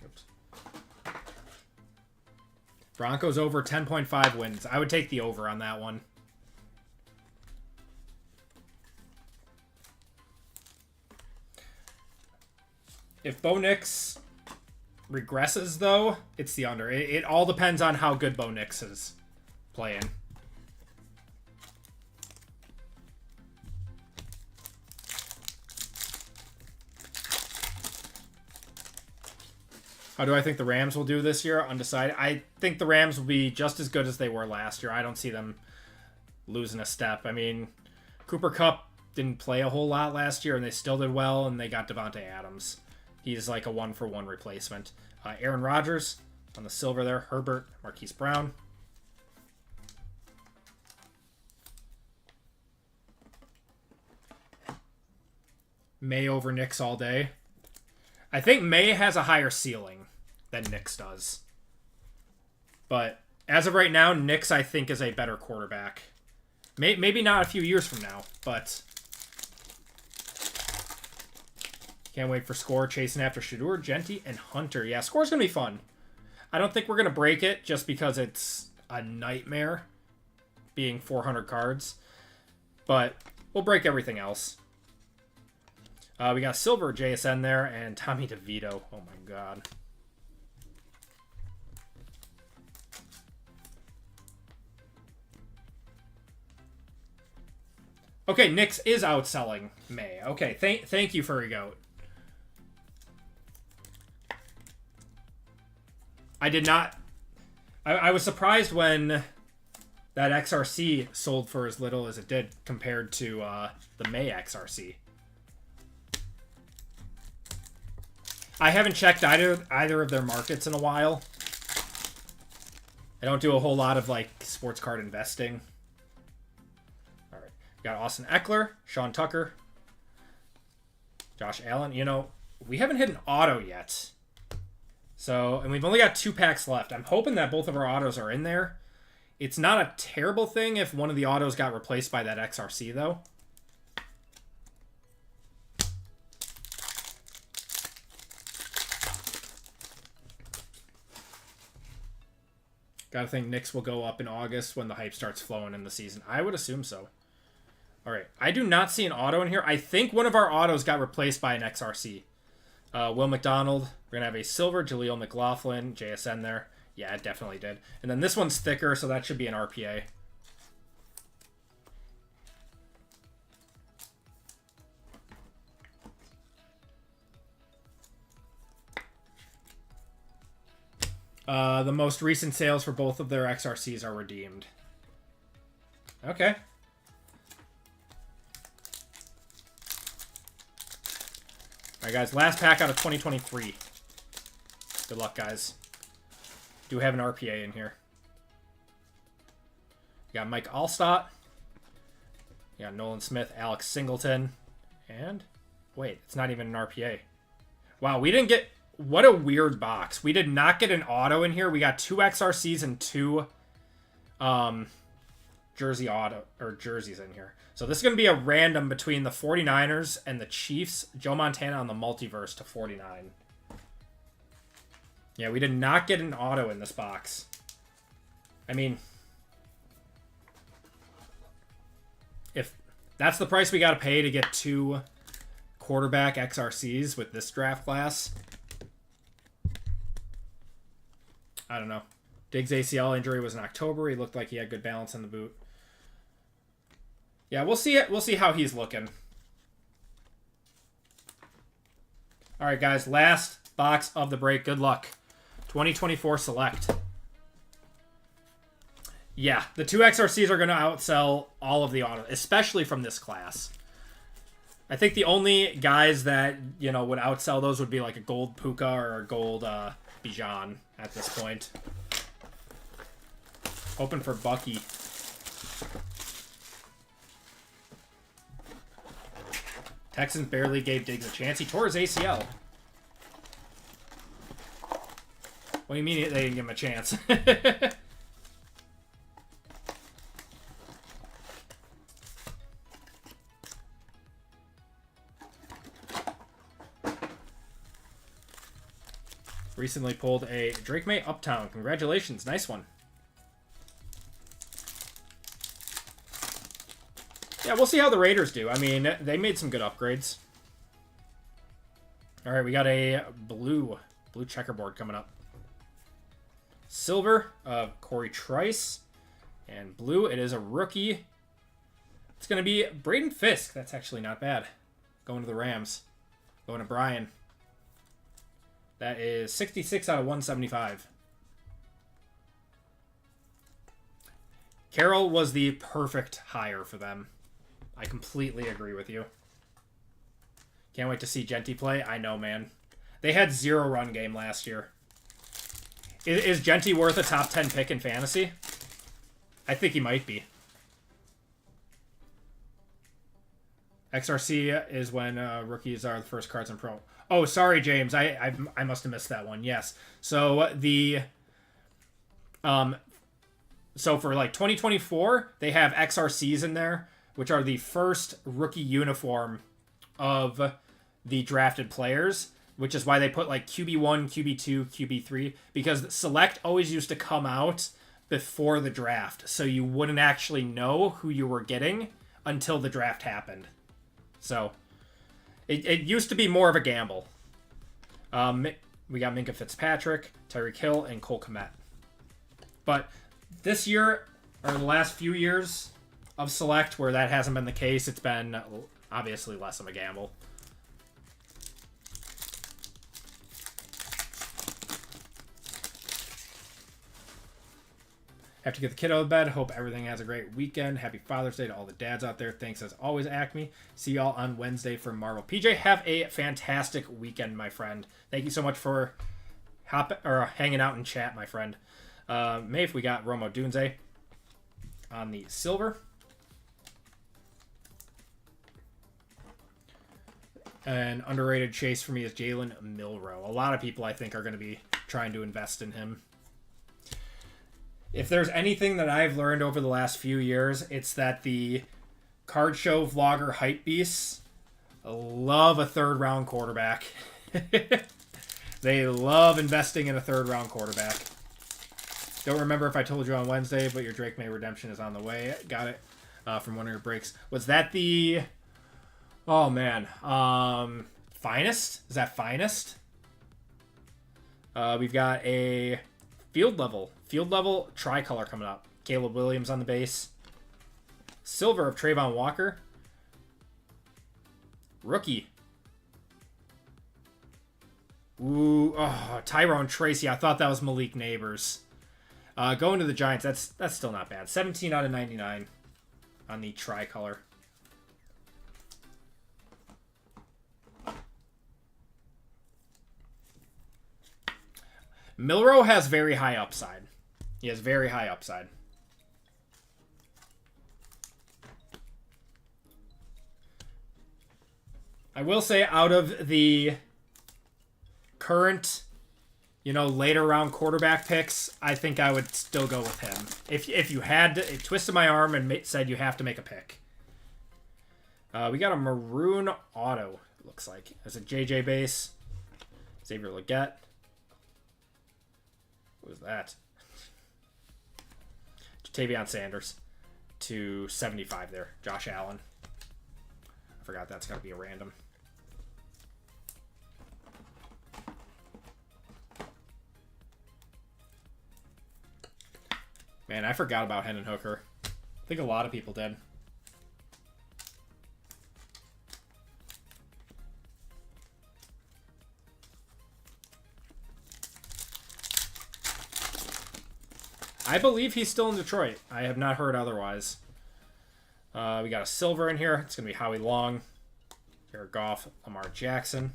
Oops. Broncos over 10.5 wins. I would take the over on that one. If Bo Nix regresses, though, it's the under. It all depends on how good Bo Nix is playing. How do I think the Rams will do this year? Undecided. I think the Rams will be just as good as they were last year. I don't see them losing a step. I mean, Cooper Kupp didn't play a whole lot last year, and they still did well, and they got Devontae Adams. He's like a one-for-one replacement. Aaron Rodgers on the silver there. Herbert, Marquise Brown. May over Knicks all day. I think May has a higher ceiling than Knicks does. But as of right now, Knicks, I think, is a better quarterback. Maybe not a few years from now, but... Can't wait for Score chasing after Shedeur, Genty, and Hunter. Yeah, Score's going to be fun. I don't think we're going to break it just because it's a nightmare being 400 cards. But We'll break everything else. We got silver JSN there and Tommy DeVito. Oh my god. Okay, Nyx is outselling May. Okay, thank you, Furry Goat. I did not... I was surprised when that XRC sold for as little as it did compared to the May XRC. I haven't checked either of their markets in a while. I don't do a whole lot of, like, sports card investing. All right. Got Austin Eckler, Sean Tucker, Josh Allen. You know, we haven't hit an auto yet. So, and we've only got 2 packs left. I'm hoping that both of our autos are in there. It's not a terrible thing if one of the autos got replaced by that XRC, though. Gotta think Nyx will go up in August when the hype starts flowing in the season. I would assume so. All right. I do not see an auto in here. I think one of our autos got replaced by an XRC. Will McDonald. We're going to have a silver Jaleel McLaughlin. JSN there. Yeah, it definitely did. And then this one's thicker, so that should be an RPA. The most recent sales for both of their XRCs are redeemed. Okay. Alright, guys. Last pack out of 2023. Good luck, guys. Do have an RPA in here. You got Mike Allstott. You got Nolan Smith, Alex Singleton. And, wait, it's not even an RPA. Wow, we didn't get... What a weird box. We did not get an auto in here. We got 2 XRCs and 2 jerseys in here. So this is going to be a random between the 49ers and the Chiefs. Joe Montana on the multiverse to 49. Yeah, we did not get an auto in this box. I mean, if that's the price we got to pay to get 2 quarterback XRCs with this draft class, I don't know. Diggs' ACL injury was in October. He looked like he had good balance in the boot. Yeah, we'll see it. We'll see how he's looking. All right, guys. Last box of the break. Good luck. 2024 Select. Yeah, the 2 XRCs are going to outsell all of the auto, especially from this class. I think the only guys that, you know, would outsell those would be like a gold Puka or a gold Bijan at this point. Hoping for Bucky. Texans barely gave Diggs a chance. He tore his ACL. What do you mean they didn't give him a chance? Recently pulled a Drake May Uptown. Congratulations. Nice one. Yeah, we'll see how the Raiders do. I mean, they made some good upgrades. All right, we got a blue checkerboard coming up. Silver of Corey Trice. And blue, it is a rookie. It's going to be Braden Fisk. That's actually not bad. Going to the Rams. Going to Brian. That is 66 out of 175. Carroll was the perfect hire for them. I completely agree with you. Can't wait to see Genty play. I know, man. They had 0 run game last year. Is Genty worth a top 10 pick in fantasy? I think he might be. XRC is when rookies are the first cards in Pro. Oh, sorry, James. I must have missed that one. Yes. So the so for like 2024, they have XRCs in there, which are the first rookie uniform of the drafted players, which is why they put like QB1, QB2, QB3, because Select always used to come out before the draft, so you wouldn't actually know who you were getting until the draft happened. So it used to be more of a gamble. We got Minka Fitzpatrick, Tyreek Hill, and Cole Kmet. But this year, or the last few years of Select, where that hasn't been the case, it's been obviously less of a gamble. Have to get the kid out of bed. Hope everything has a great weekend. Happy Father's Day to all the dads out there. Thanks as always, Acme. See y'all on Wednesday for Marvel. PJ, have a fantastic weekend, my friend. Thank you so much for hanging out in chat, my friend. Maeve, we got Romo Dunze on the silver. An underrated chase for me is Jalen Milroe. A lot of people, I think, are going to be trying to invest in him. If there's anything that I've learned over the last few years, it's that the card show vlogger hype beasts love a third-round quarterback. They love investing in a third-round quarterback. Don't remember if I told you on Wednesday, but your Drake May redemption is on the way. Got it from one of your breaks. Was that the... Oh, man. Finest? Is that Finest? We've got a field level tricolor coming up. Caleb Williams on the base. Silver of Trayvon Walker. Rookie. Ooh, Tyrone Tracy. I thought that was Malik Neighbors. Going to the Giants, that's still not bad. 17 out of 99 on the tricolor. Milroe has very high upside. He has very high upside. I will say, out of the current, later round quarterback picks, I think I would still go with him. If you had to, it twisted my arm and said you have to make a pick. We got a maroon auto, it looks like. As a JJ base. Xavier Legette. What was that? Jatavion Sanders to 75 there. Josh Allen. I forgot that's got to be a random. Man, I forgot about Hendon Hooker. I think a lot of people did. I believe he's still in Detroit. I have not heard otherwise. We got a silver in here. It's going to be Howie Long, Jared Goff, Lamar Jackson.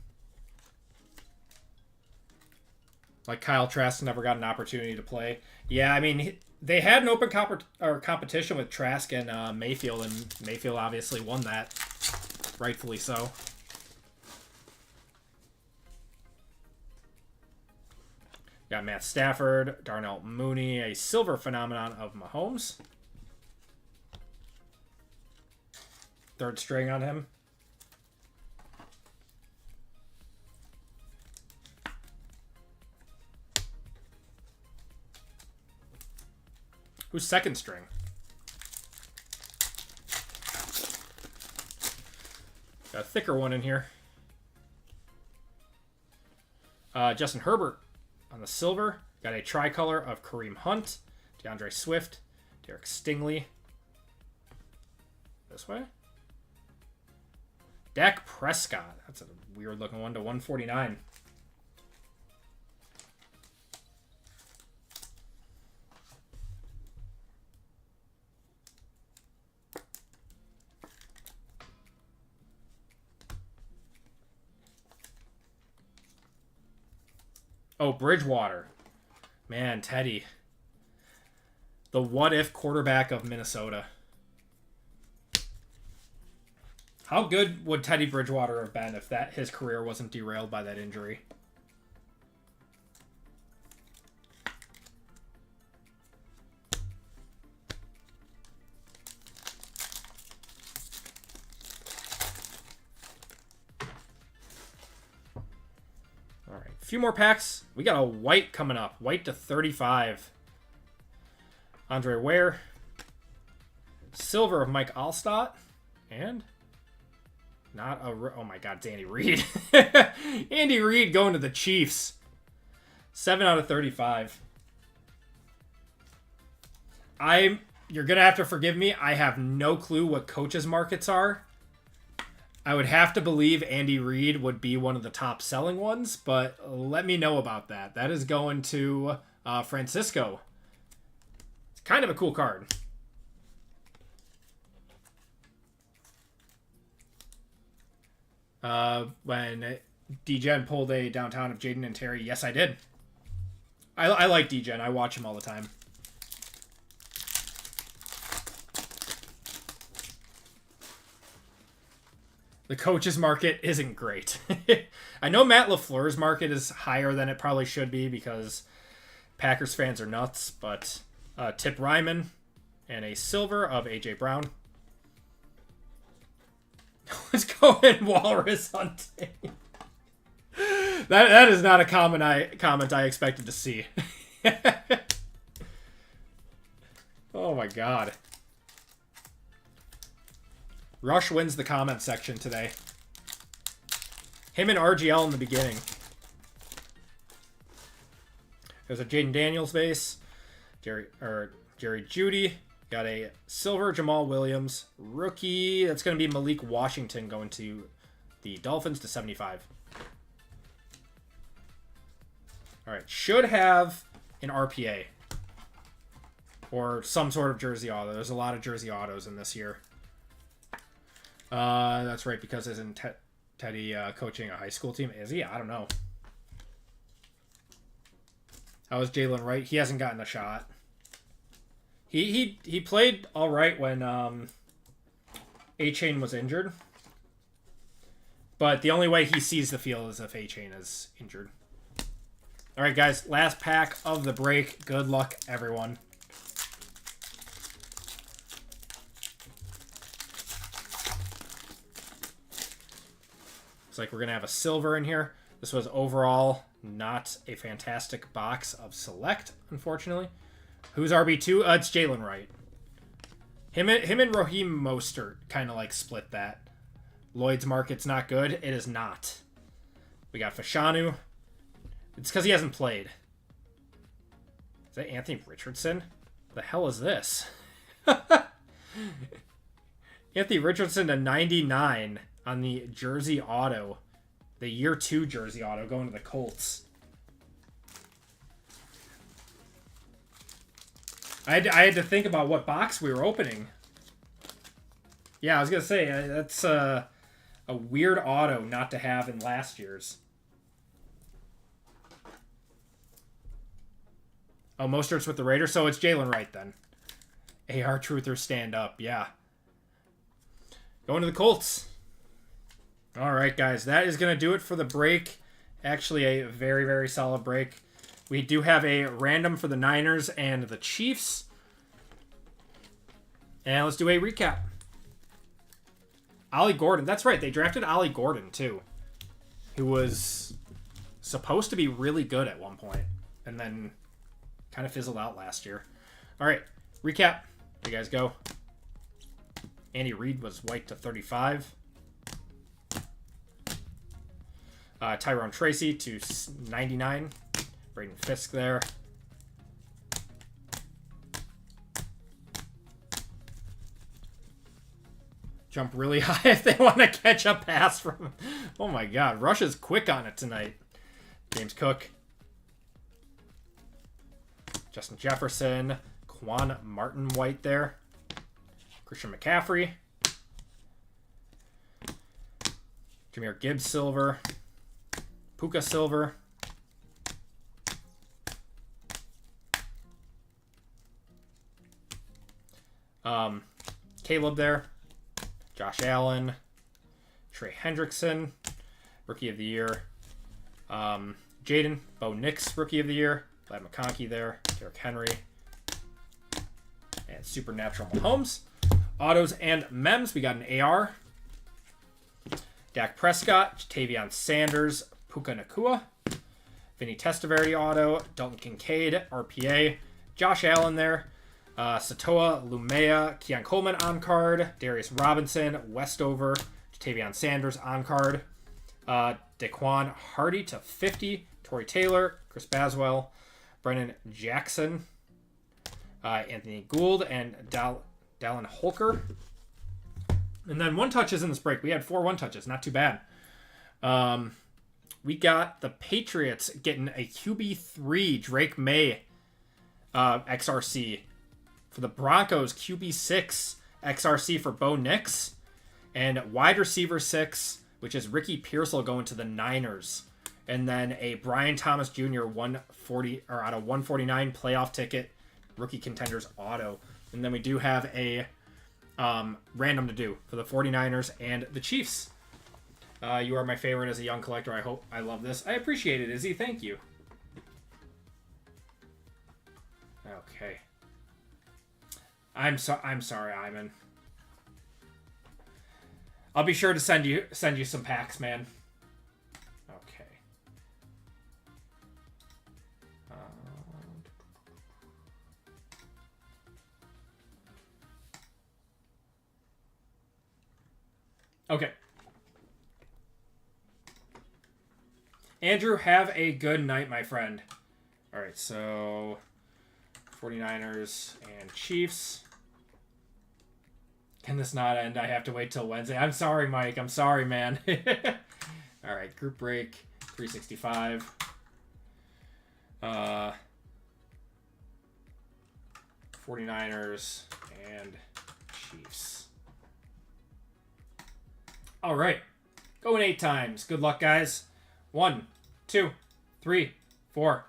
Like Kyle Trask never got an opportunity to play. Yeah, I mean, they had an open competition with Trask and Mayfield, and Mayfield obviously won that. Rightfully so. Got Matt Stafford, Darnell Mooney, a silver phenomenon of Mahomes. Third string on him. Who's second string? Got a thicker one in here. Justin Herbert on the silver. Got a tricolor of Kareem Hunt, DeAndre Swift, Derek Stingley. This way. Dak Prescott. That's a weird looking one to 149. Oh, Bridgewater. Man, Teddy. The what-if quarterback of Minnesota. How good would Teddy Bridgewater have been if his career wasn't derailed by that injury? A few more packs. We got a white coming up. White to 35. Andre Ware. Silver of Mike Allstott. And not a... Oh my god, it's Andy Reid. Andy Reid going to the Chiefs. 7 out of 35. You're going to have to forgive me. I have no clue what coaches' markets are. I would have to believe Andy Reid would be one of the top selling ones, but let me know about that. That is going to Francisco. It's kind of a cool card. When D-Gen pulled a downtown of Jaden and Terry, yes, I did. I like D-Gen. I watch him all the time. The coaches market isn't great. I know Matt LaFleur's market is higher than it probably should be because Packers fans are nuts, but Tip Ryman and a silver of A.J. Brown. Let's go in walrus hunting. That is not a comment I expected to see. Oh my god. Rush wins the comment section today. Him and RGL in the beginning. There's a Jaden Daniels base. Jerry Jeudy. Got a silver Jamal Williams. Rookie. That's going to be Malik Washington going to the Dolphins to 75. Alright. Should have an RPA. Or some sort of jersey auto. There's a lot of jersey autos in this year. That's right, because isn't Teddy coaching a high school team? Is he? I don't know. How is Jalen Wright? He hasn't gotten a shot. He played all right when A-Chain was injured. But the only way he sees the field is if A-Chain is injured. All right, guys, last pack of the break. Good luck, everyone. Looks like we're going to have a silver in here. This was overall not a fantastic box of select, unfortunately. Who's RB2? It's Jalen Wright. Him and Raheem Mostert kind of like split that. Lloyd's market's not good. It is not. We got Fashanu. It's because he hasn't played. Is that Anthony Richardson? The hell is this? Anthony Richardson to 99 on the jersey auto. The year 2 jersey auto going to the Colts. I had to think about what box we were opening. Yeah, I was going to say, that's a weird auto not to have in last year's. Oh, Mostert's with the Raiders, so it's Jalen Wright then. AR Truther stand up, yeah. Going to the Colts. All right, guys, that is going to do it for the break. Actually, a very, very solid break. We do have a random for the Niners and the Chiefs. And let's do a recap. Ollie Gordon. That's right, they drafted Ollie Gordon, too. Who was supposed to be really good at one point. And then kind of fizzled out last year. All right, recap. Here you guys go. Andy Reid was white to 35. Tyrone Tracy to 99. Braden Fisk there. Jump really high if they want to catch a pass from him. Oh my god, Rush is quick on it tonight. James Cook. Justin Jefferson. Quan Martin White there. Christian McCaffrey. Jahmyr Gibbs silver. Puka silver. Caleb there. Josh Allen. Trey Hendrickson, Rookie of the Year. Jaden, Bo Nix, Rookie of the Year. Vlad McConkey there. Derrick Henry. And Supernatural Mahomes. Autos and Mems. We got an AR. Dak Prescott. Tavion Sanders. Puka Nacua. Vinny Testaverde auto. Dalton Kincaid. RPA. Josh Allen there. Satoa Lumea, Keon Coleman on card. Darius Robinson, Westover, Jatavion Sanders on card. Daquan Hardy to 50. Torrey Taylor, Chris Baswell, Brennan Jackson, Anthony Gould, and Dallin Holker. And then one touches in this break. We had 4 1-touches. Not too bad. We got the Patriots getting a QB3 Drake May XRC. For the Broncos, QB6 XRC for Bo Nix. And wide receiver 6, which is Ricky Pearsall going to the Niners. And then a Brian Thomas Jr. 140 or out of 149 playoff ticket, rookie contenders auto. And then we do have a random to do for the 49ers and the Chiefs. You are my favorite as a young collector. I hope I love this. I appreciate it, Izzy. Thank you. Okay. I'm sorry, Iman. I'll be sure to send you some packs, man. Okay. Okay. Andrew, have a good night, my friend. All right, so 49ers and Chiefs. Can this not end? I have to wait till Wednesday. I'm sorry, Mike. I'm sorry, man. All right, group break, 365. 49ers and Chiefs. All right, going 8 times. Good luck, guys. 1, 2, 3, 4,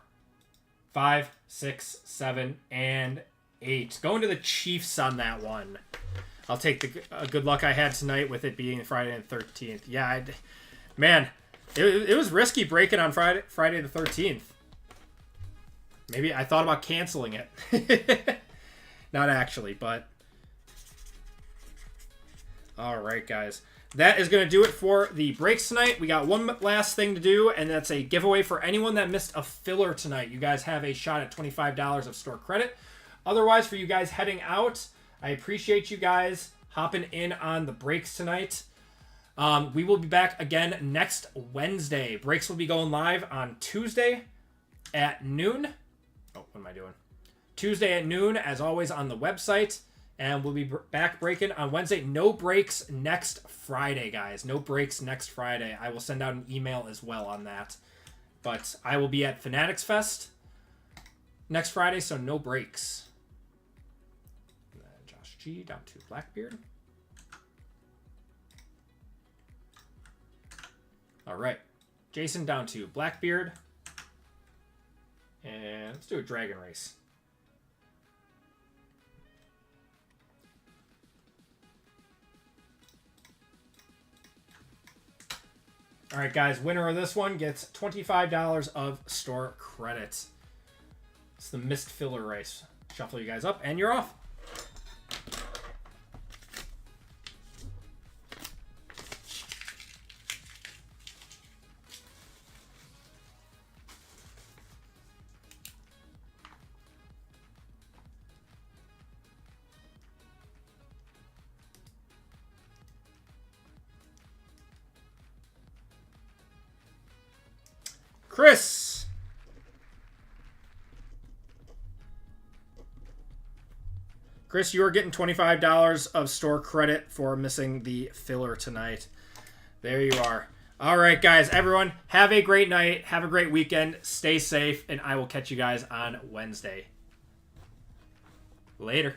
5, 6, 7, and 8. Going to the Chiefs on that one. I'll take the good luck I had tonight with it being Friday the 13th. Yeah, man, it was risky breaking on Friday the 13th. Maybe I thought about canceling it. Not actually, but... All right, guys. That is going to do it for the breaks tonight. We got one last thing to do, and that's a giveaway for anyone that missed a filler tonight. You guys have a shot at $25 of store credit. Otherwise, for you guys heading out, I appreciate you guys hopping in on the breaks tonight. We will be back again next Wednesday. Breaks will be going live on Tuesday at noon. Oh, what am I doing? Tuesday at noon, as always, on the website. And we'll be back breaking on Wednesday. No breaks next Friday, guys. No breaks next Friday. I will send out an email as well on that. But I will be at Fanatics Fest next Friday, so no breaks. Josh G down to Blackbeard. All right. Jason down to Blackbeard. And let's do a Dragon Race. All right, guys, winner of this one gets $25 of store credit. It's the missed filler race. Shuffle you guys up, and you're off. Chris. Chris, you are getting $25 of store credit for missing the filler tonight. There you are. All right, guys, everyone, have a great night. Have a great weekend. Stay safe, and I will catch you guys on Wednesday. Later.